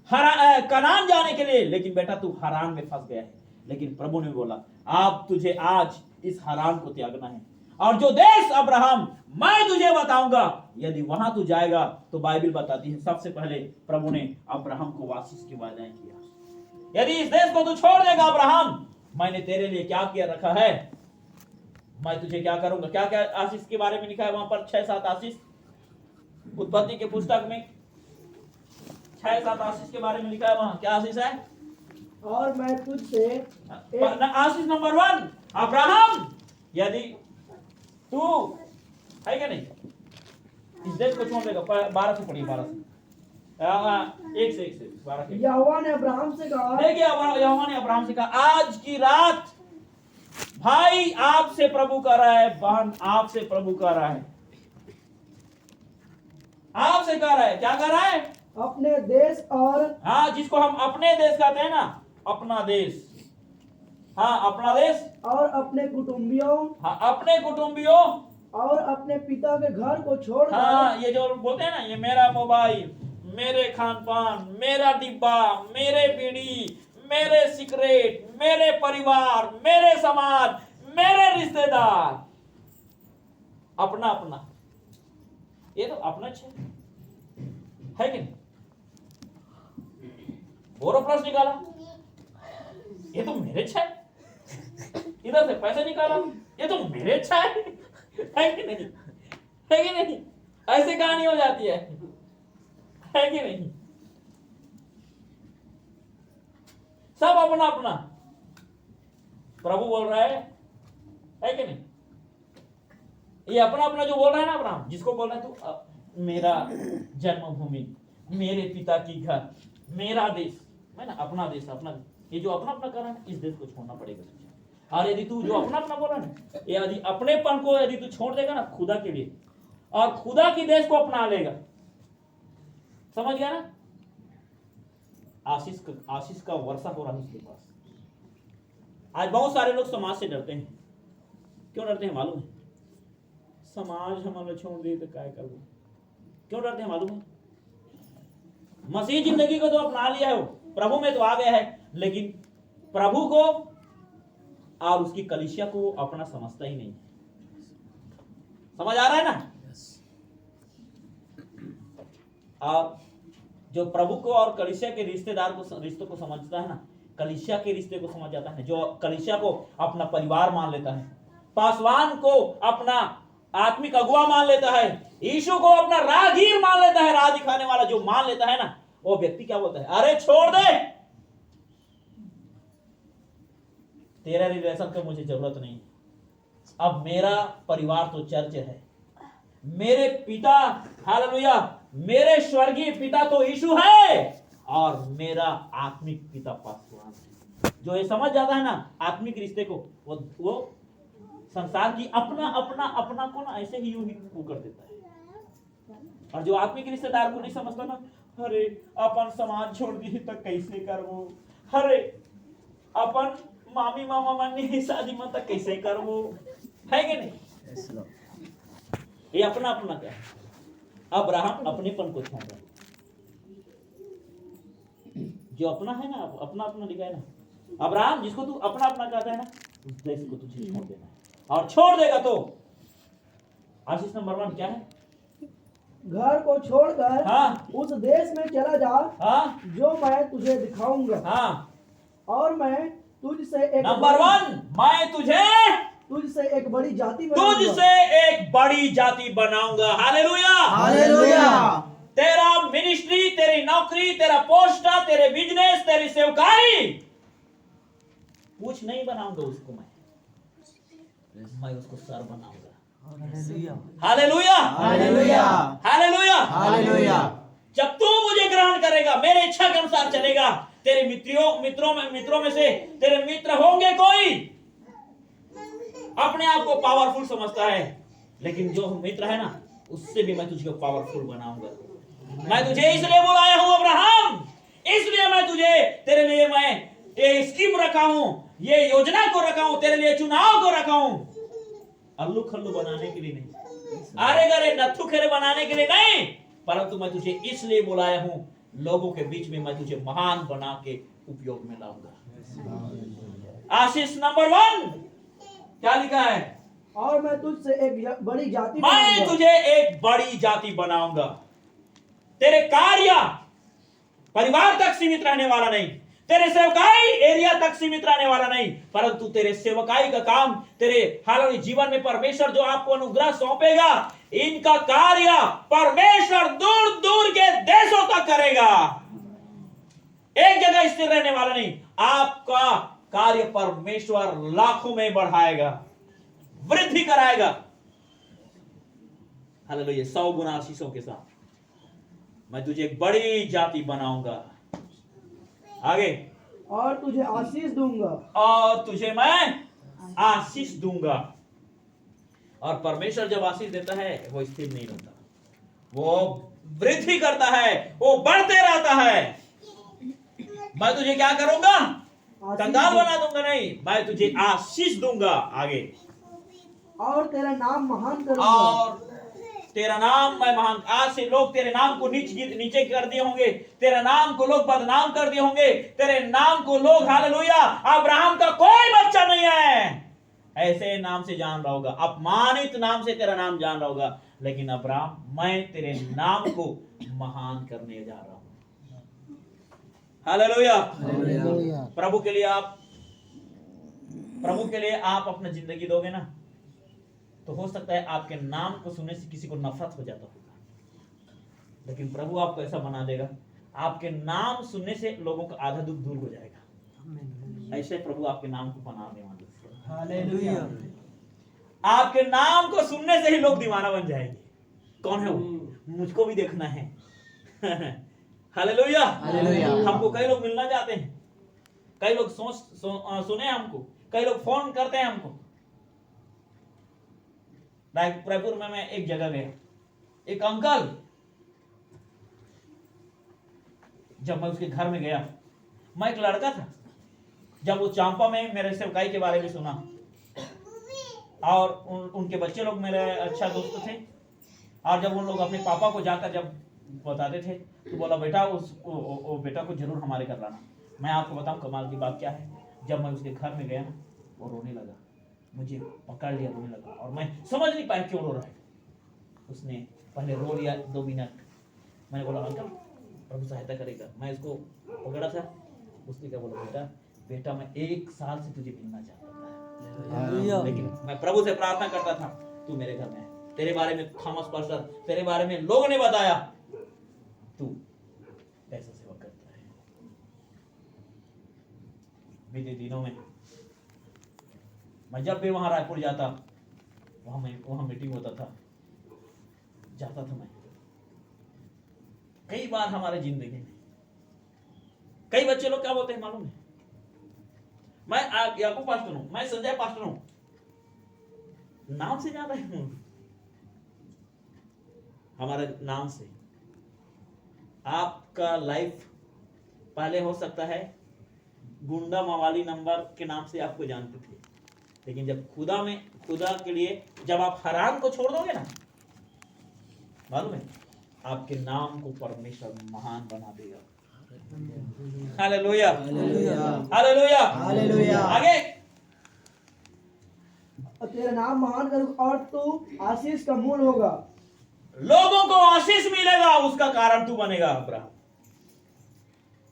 कनान जाने के लिए, लेकिन बेटा तू हरान में फंस गया है। लेकिन प्रभु ने बोला अब तुझे आज इस हरान को त्यागना है, और जो देश अब्राहम मैं तुझे बताऊंगा, यदि वहां तू जाएगा तो बाइबल बताती है सबसे पहले प्रभु ने अब्राहम को आशीष की वायदाएं किया। यदि इस देश को तू छोड़ देगा अब्राहम, मैंने तेरे लिए क्या किया रखा है, मैं तुझे क्या करूंगा। क्या क्या आशीष के बारे में लिखा है वहां पर? 6-7 आशीष उत्पत्ति के पुस्तक में 6-7 आशीष के बारे में लिखा है। वहां क्या आशीष है? और मैं तुझसे आशीष नंबर 1, अब्राहम यदि तू है क्या नहीं इस देश को छोड़ देगा। 12 से पढ़िए, 12 से 1 से 12 के। यहोवा ने अब्राहम से कहा, देखिए यहोवा ने अब्राहम से कहा आज की रात भाई आपसे प्रभु कह रहा है, बहन आपसे प्रभु कह रहा है, आपसे कह रहा है। क्या कह रहा है? अपने देश और हाँ, जिसको हम अपने देश कहते हैं ना, अपना देश, हाँ अपना देश, और अपने कुटुंबियों हाँ अपने कुटुंबियों और अपने पिता के घर को छोड़ हाँ, ये जो बोलते हैं ना, ये मेरा मोबाइल, मेरे खान पान, मेरा डिब्बा, मेरे बीड़ी, मेरे सिगरेट, मेरे परिवार, मेरे समाज, मेरे रिश्तेदार, अपना अपना, ये तो अपना है कि नहीं? बोरो प्लस निकाला, ये तो मेरे छे। इधर से पैसे निकाला, ये तो मेरे छे है कि नहीं? है कि नहीं? ऐसे कहानी हो जाती है कि नहीं? सब अपना अपना। प्रभु बोल रहा है कि नहीं? ये अपना अपना जो बोल रहा है ना अब्राहम, जिसको बोल रहा है तू मेरा जन्मभूमि, मेरे पिता की घर, मेरा देश, है ना, अपना देश, अपना देश। ये जो अपना अपना कर रहा है, इस देश को छोड़ना पड़ेगा तुझे। और यदि तू जो अपना अपना बोल रहा है ना, यदि अपनेपन को यदि तू छोड़ देगा ना खुदा के लिए, और खुदा की देश को अपना लेगा, समझ गया ना? आशीष का वर्षा हो रहा है उसके पास। आज बहुत सारे लोग समाज से डरते हैं। क्यों डरते हैं मालूम है? समाज हमारा छोड़ दिए तो क्या करूं? क्यों डरते हैं मालूम है? मसीह जिंदगी को तो अपना लिया है, वो प्रभु में तो आ गया है, लेकिन प्रभु को और उसकी कलीसिया को वो अपना समझता ही नहीं। समझ आ रहा है ना? और जो प्रभु को और कलीसिया के रिश्तों को समझता है ना, कलीसिया के रिश्ते को समझ जाता है, जो कलीसिया को अपना परिवार मान लेता है, पासवान को अपना आत्मिक अगुआ मान लेता है, यीशु को अपना राहगीर मान लेता है, राह दिखाने वाला जो मान लेता है ना, वो व्यक्ति क्या बोलता है? अरे छोड़ दे, तेरा रिलेशन का मुझे जरूरत नहीं। अब मेरा परिवार तो चर्च है, मेरे पिता, हालेलुया, मेरे स्वर्गीय पिता तो यीशु है, और मेरा आत्मिक पिता पासवान है। जो ये समझ जाता है ना आत्मिक रिश्ते को, वो संसार की अपना अपना अपना को ना ऐसे ही यूं ही वो कर देता है। और जो आत्मिक रिश्तेदार को नहीं समझता ना, अरे अपन समाज छोड़ दी तो कैसे करबो, अरे अपन मामी मामा मानी शादी में तो कैसे करबो, है कि नहीं? ये अपना अपना क्या है? अब्राहम अपनेपन को छोड़ रहा है। जो अपना है ना, अपना अपना लिखा है ना, अब्राहम जिसको तू अपना अपना कहता है ना, उस देश को तुझे छोड़ देना है, और छोड़ देगा तो आशीष नंबर 1 क्या है? घर को छोड़कर हाँ, उस देश में चला जा, हाँ, जो मैं तुझे दिखाऊंगा, हाँ। और मैं तुझसे एक नंबर 1, मैं तुझसे एक बड़ी जाति तुझसे एक बड़ी जाति बनाऊंगा। Hallelujah, hallelujah. तेरा मिनिस्ट्री, तेरी नौकरी, तेरा पोस्ट, तेरे बिजनेस, तेरी सेवकाई, कुछ नहीं बनाऊंगा उसको, मैं उसको सर बनाऊंगा। Hallelujah, hallelujah, hallelujah, hallelujah. जब तू मुझे ग्रहण करेगा, मेरे इच्छा के अनुसार चलेगा, तेरे मित्रों में से तेरे मित्र होंगे कोई अपने आप को पावरफुल समझता है, लेकिन जो मित्र है ना, उससे भी मैं तुझे पावरफुल बनाऊंगा। मैं तुझे इसलिए बुलाया हूं अब्राहम, इसलिए मैं तुझे, तेरे लिए मैं ये स्कीम रखा हूं, ये योजना को रखा हूं, तेरे लिए चुनाव को रखा हूं, अल्लू खल्लू बनाने के लिए नहीं। अरे गरे नथु खेरे बनाने के लिए नहीं, परंतु मैं तुझे इसलिए बुलाया हूं, लोगों के बीच में मैं तुझे महान बना के उपयोग में लाऊंगा। आशीष नंबर 1 क्या लिखा है? और मैं तुझसे एक बड़ी जाति मैं बनाऊंगा। तुझे एक बड़ी जाति बनाऊंगा। तेरे कार्य परिवार तक सीमित रहने वाला नहीं, तेरे सेवकाई एरिया तक सीमित रहने वाला नहीं, परंतु तेरे सेवकाई का काम, तेरे हालांकि जीवन में परमेश्वर जो आपको अनुग्रह सौंपेगा, इनका कार्य परमेश्वर दूर दूर के देशों तक करेगा। एक जगह स्थिर रहने वाला नहीं, आपका कार्य परमेश्वर लाखों में बढ़ाएगा, वृद्धि कराएगा। हालेलुया। 100 गुना आशीषों के साथ मैं तुझे एक बड़ी जाति बनाऊंगा। आगे, और तुझे आशीष दूंगा। और तुझे मैं आशीष दूंगा। और परमेश्वर जब आशीष देता है वो स्थिर नहीं रहता, वो वृद्धि करता है, वो बढ़ते रहता है। मैं तुझे क्या करूंगा? कंगाल बना दूंगा नहीं, मैं तुझे आशीष दूंगा। आगे, और तेरा नाम महान करूंगा। और तेरा नाम मैं महान। आज से लोग तेरे नाम को नीचे कर दिए होंगे, तेरे नाम को लोग बदनाम कर दिए होंगे, तेरे नाम को लोग, हालेलुया, अब्राहम का कोई बच्चा नहीं है ऐसे नाम से जान रहा होगा, अपमानित नाम से तेरा नाम जान रहा होगा। लेकिन अब्राहम, मैं तेरे नाम को महान करने जा रहा हूं। हालेलुया। प्रभु के लिए आप अपना जिंदगी दोगे ना, तो हो सकता है आपके नाम को सुनने से किसी को नफरत हो जाता होगा, लेकिन प्रभु आपको ऐसा बना देगा, आपके नाम सुनने से लोगों का आधा दुख दूर हो जाएगा। ऐसे प्रभु आपके नाम को बनाने वाले। हालेलुया। आपके नाम को सुनने से ही लोग दीवाना बन जाएंगे। कौन है वो? मुझको भी देखना है। हालेलुया। हमको कई लोग मिलना चाहते हैं, कई लोग सुने हमको, कई लोग फोन करते हैं हमको। रायपुर में मैं एक जगह गया, एक अंकल, जब मैं उसके घर में गया, मैं एक लड़का था, जब वो चांपा में मेरे सेवकाई के बारे में सुना, और उनके बच्चे लोग मेरे अच्छा दोस्त थे, और जब उन लोग अपने पापा को जाकर जब बताते थे तो बोला, बेटा वो बेटा को जरूर हमारे घर लाना। मैं आपको बताऊं कमाल की बात क्या है, जब मैं उसके घर में गया ना, वो रोने लगा, मुझे पकड़ लिया, रोने लगा, और मैं समझ नहीं पाया क्यों रो रहा है। उसने पहले रो लिया 2 मिनट। मैंने बोला, अंकल प्रभु सहायता करेगा। मैं इसको पकड़ा था, उसने क्या बोला, बेटा मैं 1 साल से तुझे मिलना चाहता था, लेकिन मैं प्रभु से प्रार्थना करता था तू मेरे घर में है। तेरे बारे में थॉमस पास्टर, तेरे बारे में लोगों ने बताया तू ऐसा सेवा करता है। बीते दिनों में मैं जब भी वहां रायपुर जाता, वहां मीटिंग होता था, जाता था मैं। कई बार हमारे जिंदगी में कई बच्चे लोग क्या बोलते हैं मालूम है, मैं याकूब पास्टर हूं, मैं संजय पास्टर हूं, नाम से जान रहे हूं, हमारे नाम से। आपका लाइफ पहले हो सकता है गुंडा मवाली नंबर के नाम से आपको जानते थे, लेकिन जब खुदा के लिए जब आप हराम को छोड़ दोगे ना, मालूम है आपके नाम को परमेश्वर महान बना देगा। Hallelujah, hallelujah, hallelujah. आगे, तेरा नाम महान करूं और तू आशीष का मूल होगा। लोगों को आशीष मिलेगा, उसका कारण तू बनेगा अब्राहम।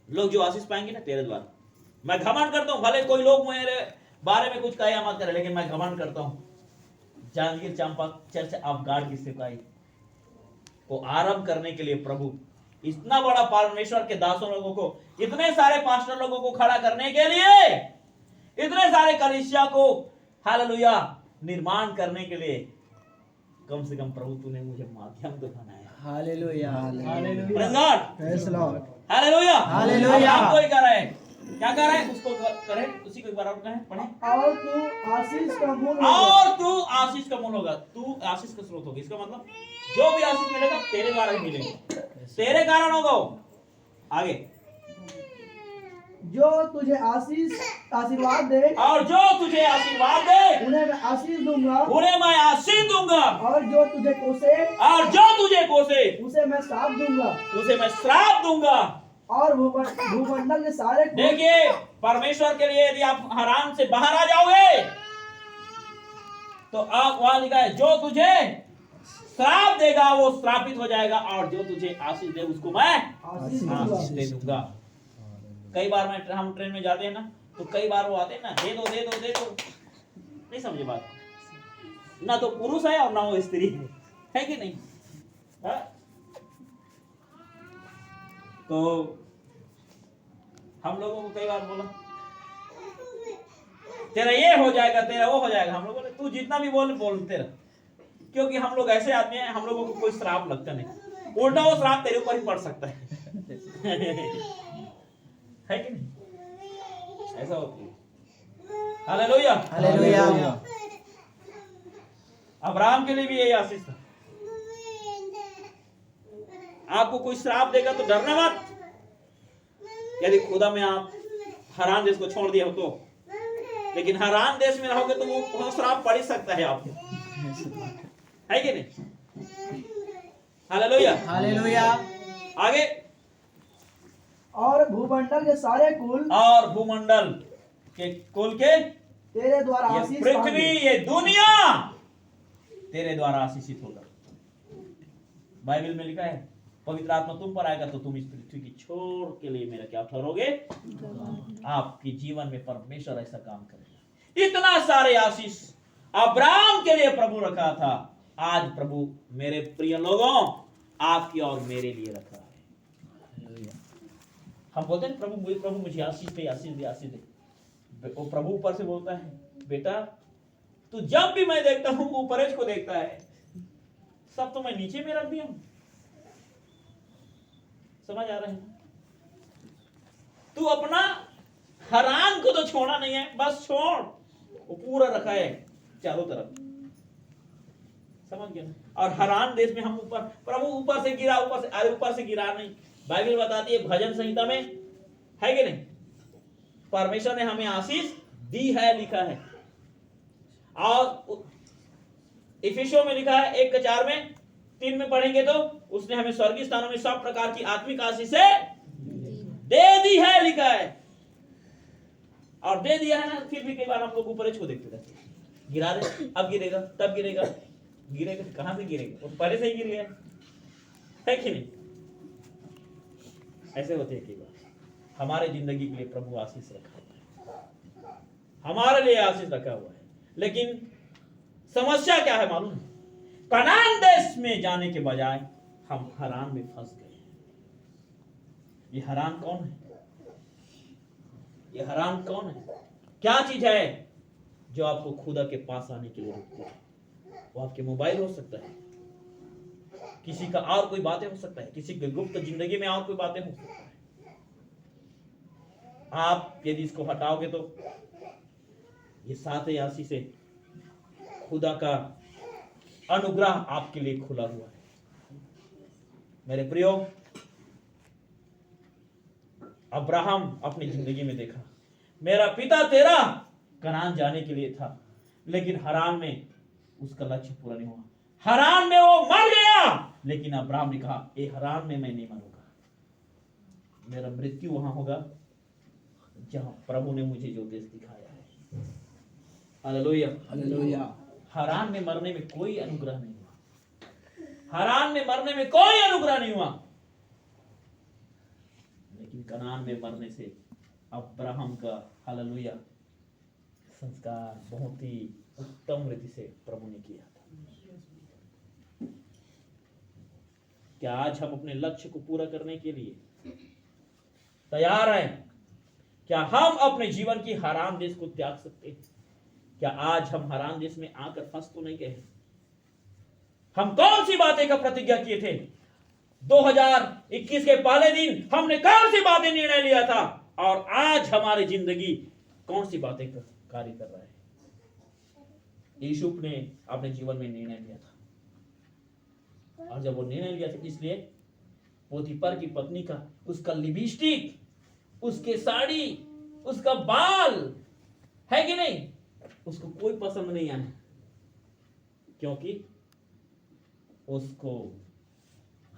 लोग जो आशीष पाएंगे ना तेरे द्वारा। मैं घमंड करता हूं, भले कोई लोग मेरे बारे में कुछ कहे मत करे, लेकिन मैं घमंड करता हूं। Janjgir Champa church of God की सेवकाई को आरंभ करने के लिए प्रभु इतना बड़ा परमेश्वर के दासों लोगों को, इतने सारे पास्टर लोगों को खड़ा करने के लिए, इतने सारे कलीसिया को हालेलुया निर्माण करने के लिए, कम से कम प्रभु तूने मुझे माध्यम तो बनाया। Hallelujah, hallelujah, praise God, praise Lord, hallelujah, hallelujah. आपको ही कर रहे हैं, क्या कर रहे हैं उसको करें, उसी को एक बार और कहें, पढ़ें। और तू आशीष का मूल होगा। और तू आशीष का मूल होगा, तू आशीष का स्रोत होगा। इसका मतलब जो भी आशीष मिलेगा तेरे द्वारा ही मिलेगा, तेरे कारण होगा वो। आगे, जो तुझे आशीर्वाद दे और जो तुझे आशीर्वाद दे उन्हें मैं आशीष दूंगा, उन्हें मैं आशीष दूंगा, और जो तुझे कोसे और जो तुझे कोसे उसे मैं श्राप दूंगा। उसे मैं श्राप दूंगा। और भूमंडल के सारे कुल देखिए, परमेश्वर के लिए यदि आप हरान से बाहर आ जाओगे तो आप वहां लिखा है जो तुझे श्राप देगा वो श्रापित हो जाएगा, और जो तुझे आशीष दे उसको मैं आशीष दे दूंगा। कई बार हम ट्रेन में जाते हैं ना, तो कई बार वो आते हैं ना, दे दो दे दो दे दो, नहीं समझे बात, ना तो पुरुष है और ना वो स्त्री है कि नहीं है? तो हम लोगों को कई बार बोला तेरा ये हो जाएगा, तेरा वो हो जाएगा, हम लोग बोले तू जितना भी बोल तेरा, क्योंकि हम लोग ऐसे आदमी हैं, हम लोगों को कोई श्राप लगता नहीं, उल्टा वो श्राप तेरे ऊपर ही पड़ सकता है कि नहीं? ऐसा होता है। Hallelujah hallelujah. अब्राहम के लिए भी यही आशीष था। आपको कोई श्राप देगा तो डरना मत, यदि खुदा में आप हरान देश को छोड़ दिया हो तो, लेकिन हरान देश में रहोगे तो वो श्राप पड़ ही सकता है आपको, है कि नहीं? Hallelujah hallelujah. आगे, और भूमंडल के सारे कुल और भूमंडल के कुल के, तेरे द्वारा ये आशीष पृथ्वी, पाएंगे। ये दुनिया तेरे द्वारा आशीषित होगा। बाइबल में लिखा है पवित्र आत्मा तुम पर आएगा तो तुम इस पृथ्वी की छोर के लिए मेरा क्या ठहरोगे? आपके जीवन में परमेश्वर ऐसा काम करेगा। इतना सारे आशीष अब्राहम के लिए प्रभु रखा था, आज प्रभु मेरे प्रिय लोगों आपकी और मेरे लिए रखा है। हम बोलते हैं प्रभु मुझे आशीष दे, आशीष दे, आशीष दे। वो प्रभु ऊपर से बोलता है बेटा तू जब भी मैं देखता हूं ऊपर को देखता है, सब तो मैं नीचे में रख दिया हूं। समझ आ रहा है? तू अपना हरान को तो छोड़ा नहीं है, बस छोड़, वो पूरा रखा है चारों तरफ। समझ गया? और हरान देश में हम ऊपर, प्रभु ऊपर से गिरा, ऊपर से गिरा नहीं। बाइबल बताती है भजन संहिता में, है कि नहीं, परमेश्वर ने हमें आशीष दी है, लिखा है। और इफिसियों में लिखा है 1:4 में 3 में पढ़ेंगे तो उसने हमें स्वर्गीय स्थानों में सब प्रकार की आत्मिक आशीषें दे दी है, लिखा है। और दे दिया है ना, फिर भी कई बार हम लोग ऊपर को देखते रहते हैं, गिरा दे, अब गिरेगा, तब गिरेगा, गिरेगा कहां से गिरेगा, वो पहले से ही गिर गया, है कि नहीं? ऐसे होते हैं कई बार। हमारे जिंदगी के लिए प्रभु आशीष रखा हुआ है, हमारे लिए आशीष रखा हुआ है। लेकिन समस्या क्या है मालूम है? कनान देश में जाने के बजाय हम हरान में फंस गए। ये हरान कौन है? ये हरान कौन है? क्या चीज है जो आपको खुदा के पास आने के लिए रोकती है? वो आपके मोबाइल हो सकता है, किसी का और कोई बातें हो सकता है, किसी के गुप्त जिंदगी में और कोई बातें हो सकता है। आप यदि इसको हटाओगे तो ये 7 आशीषें, खुदा का अनुग्रह आपके लिए खुला हुआ है। मेरे प्रियो, अब्राहम अपनी जिंदगी में देखा, मेरा पिता तेरा कनान जाने के लिए था, लेकिन हरान में उसका लक्ष्य पूरा नहीं हुआ। हरान में वो मर गया, लेकिन अब्राहम ने कहा ए हरान में मैं नहीं मरूंगा, मेरा मृत्यु वहां होगा जहां प्रभु ने मुझे जो देश दिखाया है। Hallelujah hallelujah. हरान में मरने में कोई अनुग्रह नहीं हुआ, हरान में मरने में कोई अनुग्रह नहीं हुआ, लेकिन कनान में मरने से अब्राहम का हालेलुया संस्कार बहुत ही उत्तम रीति से प्रभु ने किया था। क्या आज हम अपने लक्ष्य को पूरा करने के लिए तैयार हैं? क्या हम अपने जीवन की हरान देश को त्याग सकते हैं? क्या आज हम हरान देश में आकर फंस तो नहीं गए? हम कौन सी बातें का प्रतिज्ञा किए थे? 2021 के पहले दिन हमने कौन सी बातें निर्णय लिया था, और आज हमारी जिंदगी कौन सी बातें का कार्य कर रहा है? यूसुफ ने अपने जीवन में निर्णय लिया था, और जब वो निर्णय लिया था, इसलिए पोतीफर की पत्नी का, उसका लिपस्टिक, उसके साड़ी, उसका बाल है कि नहीं, उसको कोई पसंद नहीं आया, क्योंकि उसको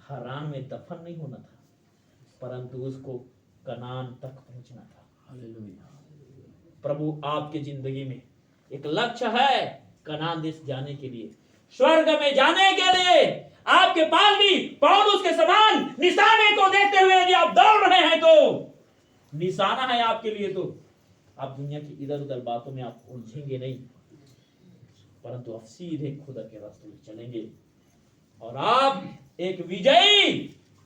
हरान में दफन नहीं होना था, परंतु उसको कनान तक पहुंचना था। प्रभु आपके जिंदगी में एक लक्ष्य है, कनान देश जाने के लिए, स्वर्ग में जाने के लिए। आपके पास भी पौलुस के समान निशाने को देखते हुए यदि आप दौड़ रहे हैं तो निशाना है आपके लिए, तो आप दुनिया की इधर उधर बातों में आप उलझेंगे नहीं, परंतु आप सीधे खुदा के रास्ते में चलेंगे और आप एक विजयी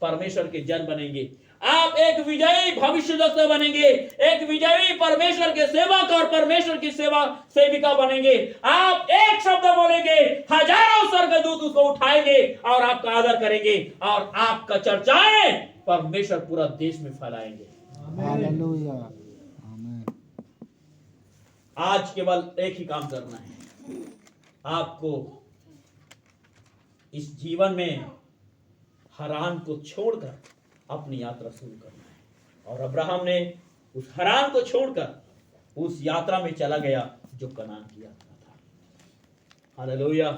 परमेश्वर के जन बनेंगे। आप एक विजयी भविष्यद्वक्ता बनेंगे, एक विजयी परमेश्वर के सेवक और परमेश्वर की सेवा सेविका बनेंगे। आप एक शब्द बोलेंगे, हजारों स्वर्गदूत उसको उठाएंगे और आपका आदर करेंगे और आपका चर्चाएं परमेश्वर पूरा देश में फैलाएंगे। हालेलुया, आमीन। आज केवल एक ही काम करना है, आपको इस जीवन में हरान को छोड़कर अपनी यात्रा शुरू करना है। और अब्राहम ने उस हरान को छोड़कर उस यात्रा में चला गया जो कनान की यात्रा था। हालेलुया।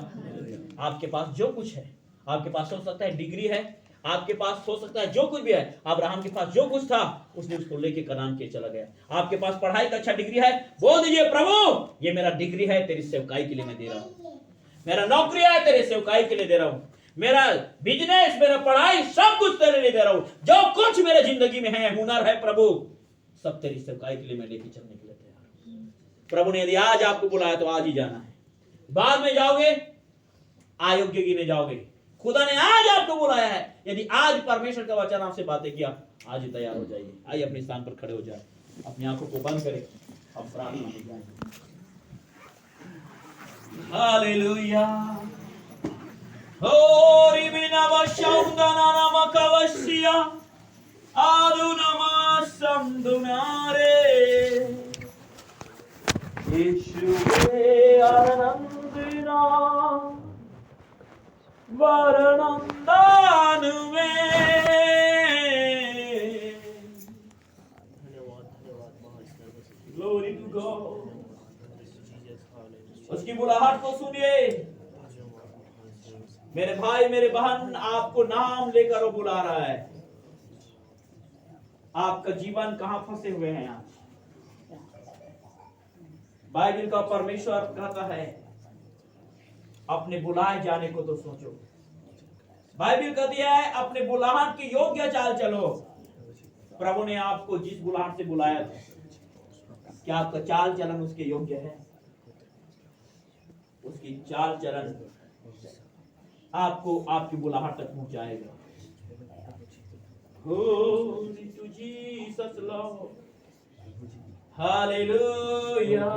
आपके पास जो कुछ है, आपके पास हो सकता है डिग्री है, आपके पास हो सकता है जो कुछ भी है, अब्राहम के पास जो कुछ था उसने उसको लेके कनान के चला गया। आपके पास पढ़ाई का अच्छा डिग्री है, बोल दीजिए प्रभु ये मेरा डिग्री है, तेरी सेवकाई के लिए मैं दे रहा हूं। मेरा नौकरी है, तेरी सेवकाई के लिए दे रहा हूं। मेरा बिजनेस, मेरा पढ़ाई, सब कुछ तेरे लिए दे रहा हूं। जो कुछ मेरे जिंदगी में है, हुनर है प्रभु, सब तेरी सेवकाई के लिए मैं लेके चलने के लिए तैयार हूं। प्रभु ने यदि आज आपको बुलाया तो आज ही जाना है। बाद में जाओगे अयोग्य गिने जाओगे। खुदा ने आज आपको बुलाया है, यदि आज परमेश्वर का वचन आपसे बातें किया, आज ही तैयार हो जाइए। आइए अपने स्थान पर खड़े हो जाए, अपनी आंखों को बंद करें, हम प्रार्थना में जाएंगे। Hallelujah. Hori minavashaundana namakavasya adunamasamdunare Yeshue anandina varanandanu mein Glory to God। उसकी बुलाहट को सुनिए। मेरे भाई मेरे बहन, आपको नाम लेकर वो बुला रहा है। आपका जीवन कहां फंसे हुए हैं आज? बाइबल का परमेश्वर कहता है अपने बुलाए जाने को तो सोचो। बाइबल कहती है अपने बुलाहट की योग्य चाल चलो। प्रभु ने आपको जिस बुलाहट से बुलाया था, क्या आपका चाल चलन उसके योग्य है? उसकी चाल चलन आपको आपकी बुलाहट तक पहुंचाएगा। Glory to Jesus Lord, Hallelujah,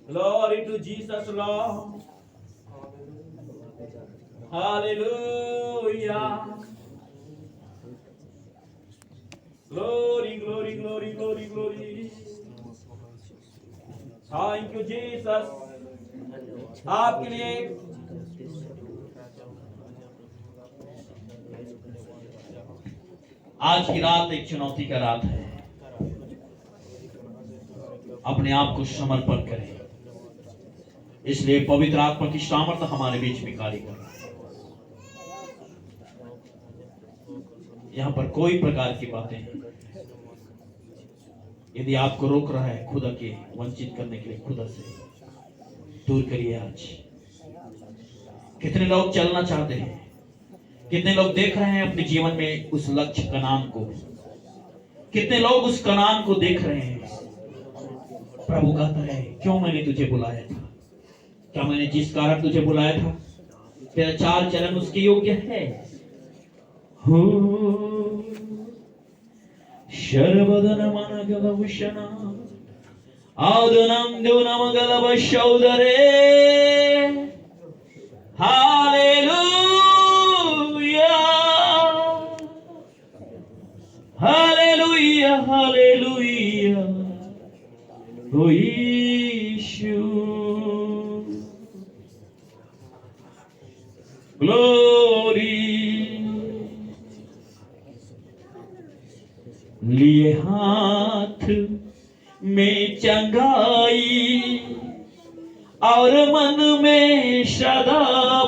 Glory to Jesus Lord, Hallelujah, Glory, glory, glory, glory, glory. Thank you Jesus। आपके लिए आज की रात एक चुनौती का रात है। अपने आप को समर्पण करें, इसलिए पवित्र आत्मा की सामर्थ हमारे बीच में कार्य कर रहा है। यहां पर कोई प्रकार की बातें यदि आपको रोक रहा है खुदा के वंचित करने के लिए, खुदा से दूर करिए। आज कितने लोग चलना चाहते हैं, कितने लोग देख रहे हैं अपने जीवन में उस लक्ष्य कनान को, कितने लोग उस कनान को देख रहे हैं। प्रभु कहता है क्यों मैंने तुझे बुलाया था, क्या मैंने जिस कारण तुझे बुलाया था तेरा चाल चलन उसके योग्य है? हो शर्वदन मन गलभूषण आदुनम दुनम गलभशौदरे हालेलुया हालेलुया हालेलुया ओ यीशु ग्लोरी लिए हाथ में चंगाई और मन में सदा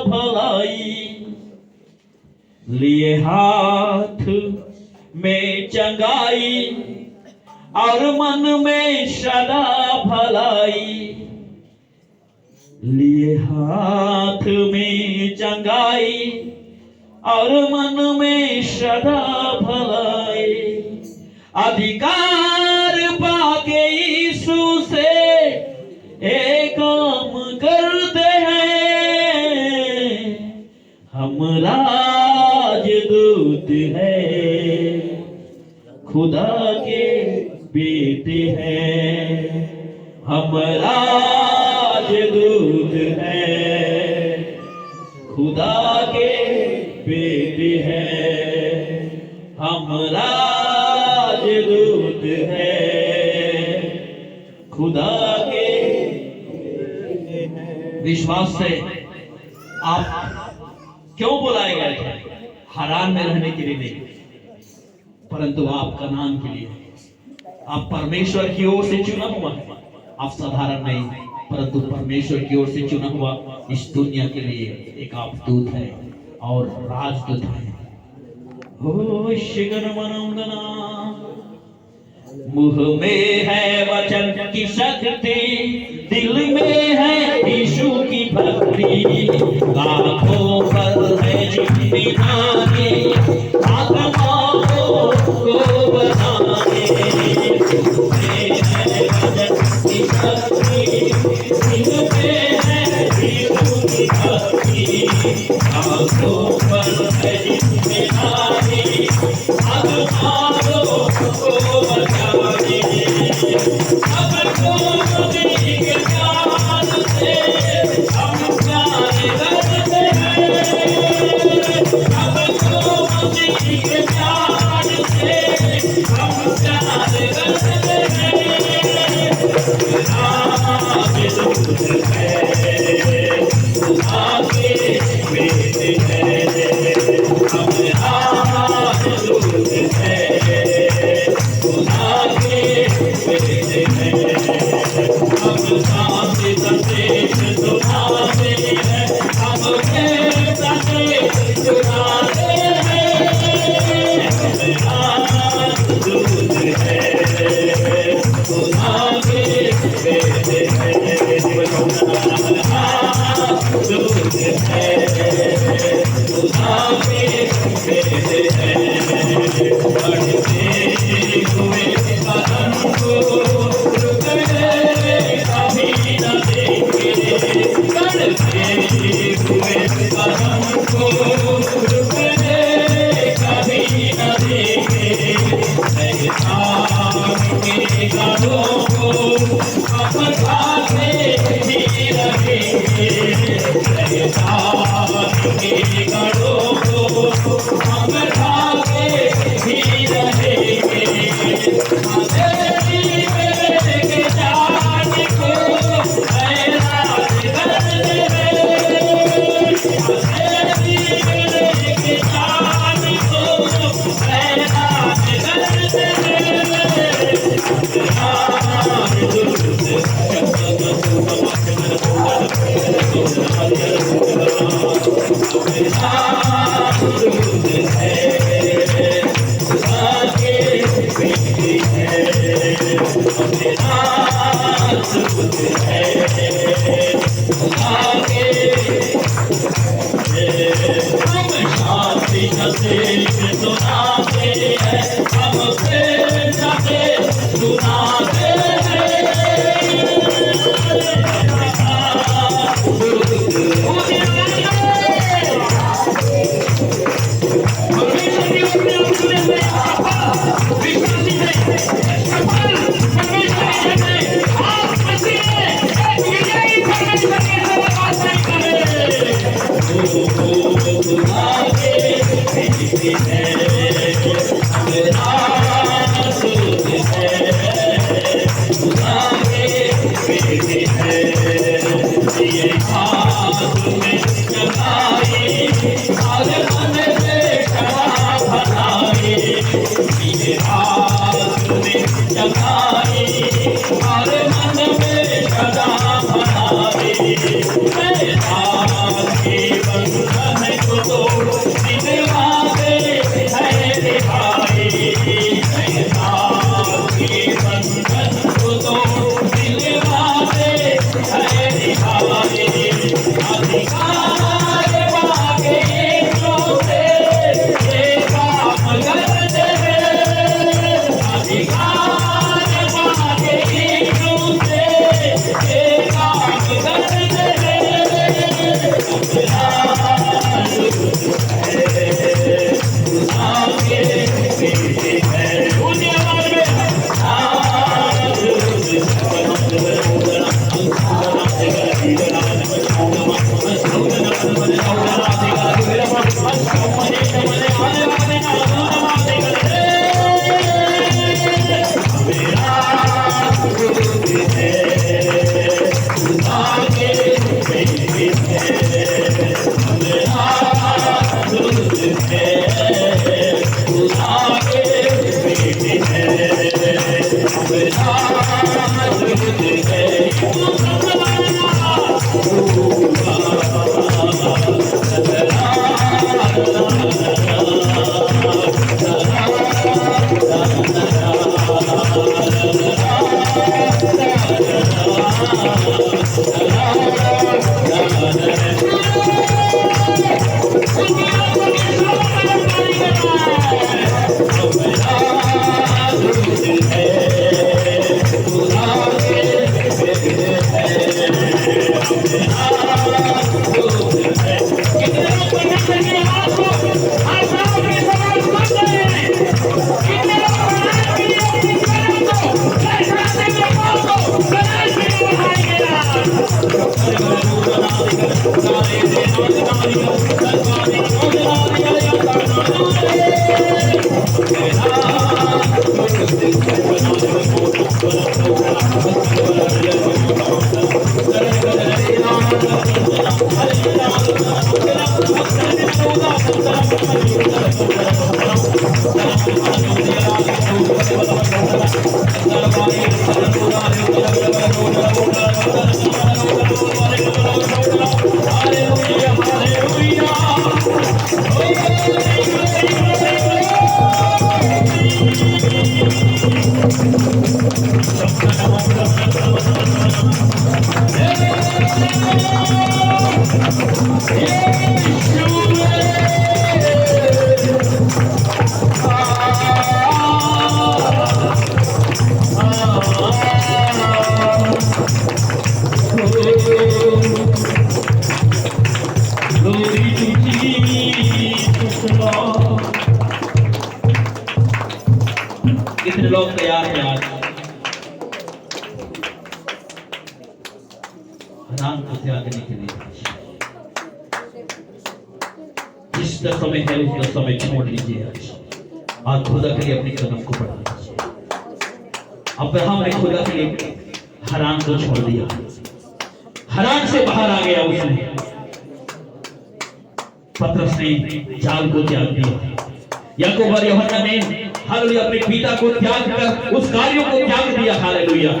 भलाई, लिए हाथ में चंगाई और मन में सदा भलाई, लिए हाथ में चंगाई और मन में सदा भलाई, अधिकार पाके यीशु से एक काम करते हैं, हम राजदूत हैं, खुदा के बेटे हैं, हम राजदूत हैं, खुदा के बेटे हैं, हम राजदूत हैं, खुदा के विश्वास से आप क्यों बुलाए गए थे? हरान में रहने के लिए नहीं, परंतु आपका नाम के लिए। आप परमेश्वर की ओर से चुना हुआ है, आप साधारण नहीं, परंतु परमेश्वर की ओर से चुना हुआ इस दुनिया के लिए एक आप दूत है और राजदूत है। हो शिगर मनोंदना, मुंह में है वचन की शक्ति, दिल में है यीशु की भक्ति, लाखों पर है बीमारी, आत्माओं को बनाए, मुंह में है वचन की शक्ति, दिल में है यीशु की भक्ति, लाखों पर है बीमारी, आत्माओं को बनाए, सबको मुझे के प्यार से हम प्यार करते हैं, सबको मुझे के प्यार से हम प्यार करते हैं, राजदूत है, खुदा के बेटे हैं, हम राजदूत हैं, खुदा के बेटे हैं, हम साथी संदेश सुनाते हैं, हम संदेश सुनाते हैं, हम राजदूत हैं, खुदा के बेटे हैं, राजदूत हैं, खुदा के बेटे हैं, बढ़ते हुए कदम को रुकने कभी न देंगे, बढ़ते हुए कदम को रुकने कभी न देंगे, शैतान के गढ़ों को हम खाते ही रहेंगे, शैतान के गढ़ों को हम खाते ही रहेंगे, अंधेरी के जान को हैरान कर देंगे, अंधेरी के जान को हैरान कर देंगे, जगाए हमारे मन में सदा बनाए मैं दास के बंधन को तोड़ दिलवाते है रिहाई मैं दास के बंधन को तोड़ दिलवाते है रिहाई अधिकार पाके यीशु से ये काम करते हैं अधिकार पाके यीशु से ये काम करते हैं कितने लोग तैयार हैं आज हराम को त्यागने के लिए? जिस समय है उस समय छोड़ लीजिए आज खुदा के लिए अपने कदम को बढ़ा लीजिए। अब्राहम ने खुदा के लिए हरान को छोड़ दिया, हरान से बाहर आ गया उसने। पतरस ने जाल को त्याग दिया, याकूब और यूहन्ना ने हालेलुया अपने पिता को त्याग कर उस कार्यों को त्याग दिया। हालेलुया।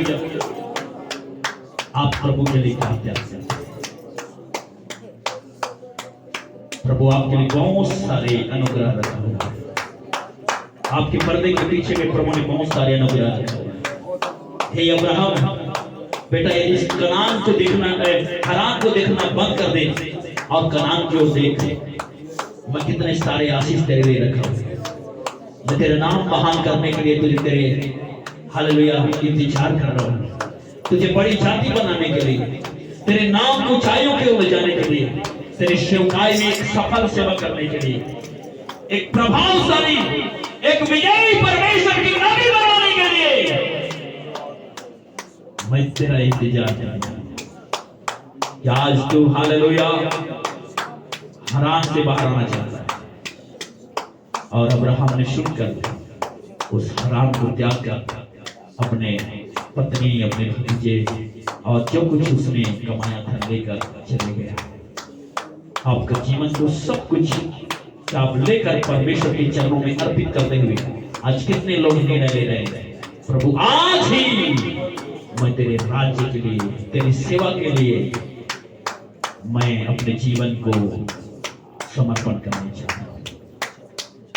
आप प्रभु के लिए क्या त्याग करते? प्रभु आपके लिए बहुत सारे अनुग्रह रखा हुआ है। आपके पर्दे के पीछे में प्रभु ने बहुत सारे अनुग्रह रखा हुआ है। हे अब्राहम बेटा, इस कनान को देखना, हरान को देखना बंद कर दे और कनान की ओर देख। मैं कितने सारे आशीष तेरे लिए रखा हूं। मैं तेरा नाम महान करने के लिए तुझे तेरे हालेलुया इंतजार कर रहा हूं, तुझे बड़ी जाति बनाने के लिए, तेरे नाम को ऊंचाइयों की ओर ले जाने के लिए, तेरी सेवकाई में एक सफल सेवा करने के लिए, एक प्रभावशाली, एक विजयी परमेश्वर की नबी बनाने के लिए मैं तेरा इंतजार कर रहा हूं। आज तू हालेलुया हरान से बाहर आना चाहता है और अब्राहम ने सुनकर उस हरान को त्याग कर अपने पत्नी, अपने भतीजे और जो कुछ उसने कमाया था लेकर चले गया। आपका जीवन को सब कुछ आप लेकर परमेश्वर के चरणों में अर्पित करते हुए आज कितने लोग निर्णय ले रहे हैं? प्रभु आज ही मैं तेरे राज्य के लिए, तेरी सेवा के लिए मैं अपने जीवन को समर्पण करना चाहता हूँ।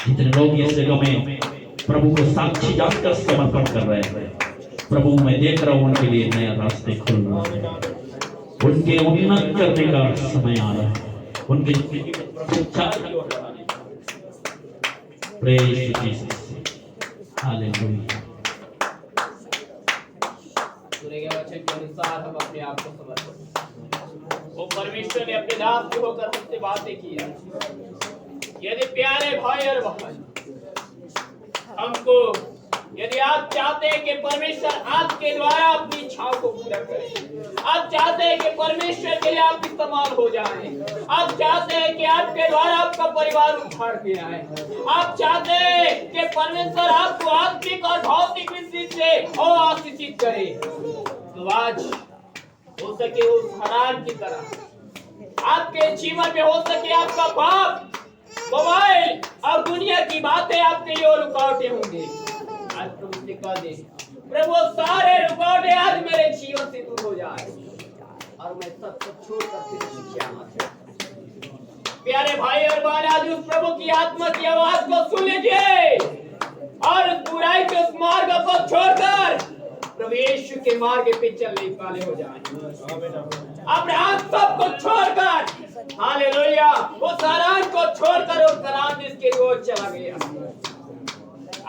जितने लोग इस जगह में प्रभु को साक्षी जानकर समर्पण कर रहे हैं, प्रभु मैं देख रहा हूं उनके लिए नया रास्ते खुल रहे हैं, उनके उन्नत करने का समय आ रहा है, उनके प्रेज जीसस, हालेलुया। सुने गए वचन के अनुसार हम अपने आप को समर्पण। वो परमेश्वर ने अपने दास के होकर हमसे बातें की है। यदि प्यारे भाई और बहन हमको, यदि आप चाहते हैं कि परमेश्वर आपके द्वारा अपनी इच्छाओं को पूरा करे, आप चाहते हैं कि परमेश्वर के लिए आप इस्तेमाल हो जाएं, आप चाहते हैं कि आपके द्वारा आपका परिवार उखाड़ के आए, आप चाहते हैं कि परमेश्वर आपको आत्मिक और भौतिक दृष्टि से और आशीषित करे, तो आज हो सके उस हरान की तरह आपके जीवन में हो सके आपका पाप, मोबाइल और दुनिया की बातें आपके लिए रुकावटें होंगी। आज प्रभु से कह दे, प्रभु सारे रुकावटें आज मेरे जीवन से दूर हो जाए और मैं सब कुछ छोड़कर तेरे पीछे आना चाहता हूं। प्यारे भाई और बहन, आज उस प्रभु की आत्मा की आवाज को सुन लीजिए और उस बुराई के उस मार्ग को छोड़कर प्रभु यीशु के मार्ग पे चलने वाले हो जाएं। अपने आप सब को छोड़कर, हालेलुया, उस हरान को छोड़कर उस कनान देश की ओर चला गया।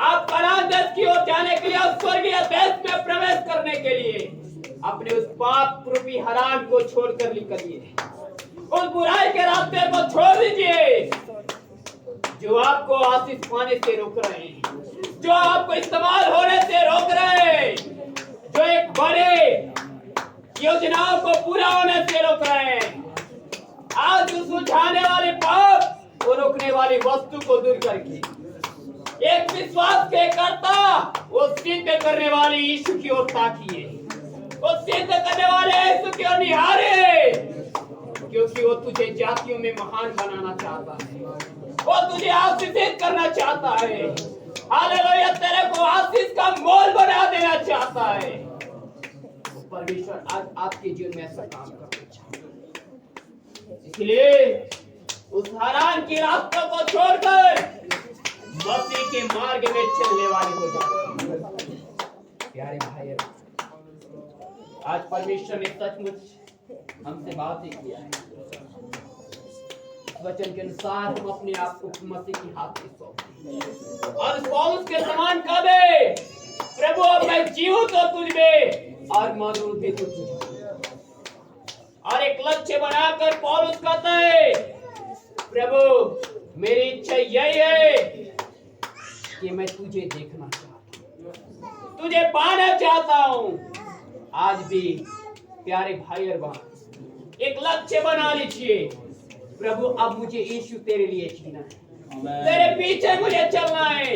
आप कनान देश की ओर जाने के लिए, उस स्वर्गीय देश में प्रवेश करने के लिए अपने उस पाप रूपी हरान को छोड़कर निकलिए, उस बुराई के रास्ते को छोड़ दीजिए जो आपको आशीष पाने से रोक रहे हैं, जो आपको इस्तेमाल होने से रोक रहे हैं, जो एक बड़े योजनाओं को पूरा होने से रोक रहे हैं। आज उस उलझाने वाले पाप को रोकने वाली वस्तु को दूर करके एक विश्वास के करता, वो सिद्ध करने वाले यीशु की ओर ताकिए, वो सिद्ध करने वाले यीशु की ओर निहारे, क्योंकि वो तुझे जातियों में महान बनाना चाहता है, वो तुझे आशीषित करना चाहता है। हालेलुया, तेरे को आशीष का मोल बना देना चाहता है। परमेश्वर आज आपके जीवन में ऐसा काम करना चाहता है, इसलिए उस हरान की रास्तों को छोड़कर मसीह के मार्ग में चलने वाले हो जाए। प्यारे भाई, आज परमेश्वर ने सचमुच हमसे बातें किया है। वचन के अनुसार हम अपने आप को मसीह के हाथ में सौंपे और पौलुस के समान कह दे, प्रभु अब मैं जीऊं तो तुझ में और मरूं भी तुझ में। और एक लक्ष्य बनाकर पौलुस कहता है, प्रभु मेरी इच्छा यही है कि मैं तुझे देखना चाहता हूं, तुझे पाना चाहता हूं। आज भी प्यारे भाई और बहन एक लक्ष्य बना लीजिए, प्रभु अब मुझे यीशु तेरे लिए जीना है, तेरे पीछे मुझे चलना है,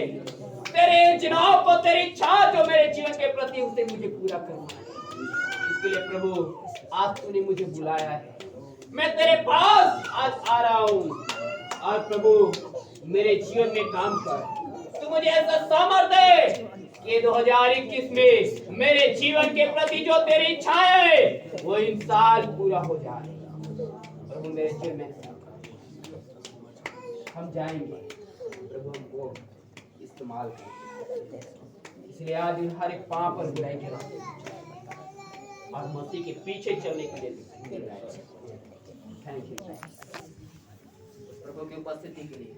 तेरे योजनाओं को, तेरी इच्छा जो मेरे जीवन के प्रति उसे मुझे पूरा करना है। इसके लिए प्रभु आज तूने मुझे बुलाया है, मैं तेरे पास आज आ रहा हूँ और प्रभु मेरे जीवन में काम कर। तू मुझे ऐसा सामर्थ दे कि 2021 में मेरे जीवन के प्रति जो तेरी इच्छा है वो इन साल पूरा हो जाए। प्रभु मेरे जीवन में हम जाएंगे, प्रभु हमको इस्तेमाल करें। इसलिए आज हर एक पाप और बुराई के रास्ते और मसीह के पीछे चलने के लिए थैंक यू प्रभु की उपस्थिति के लिए।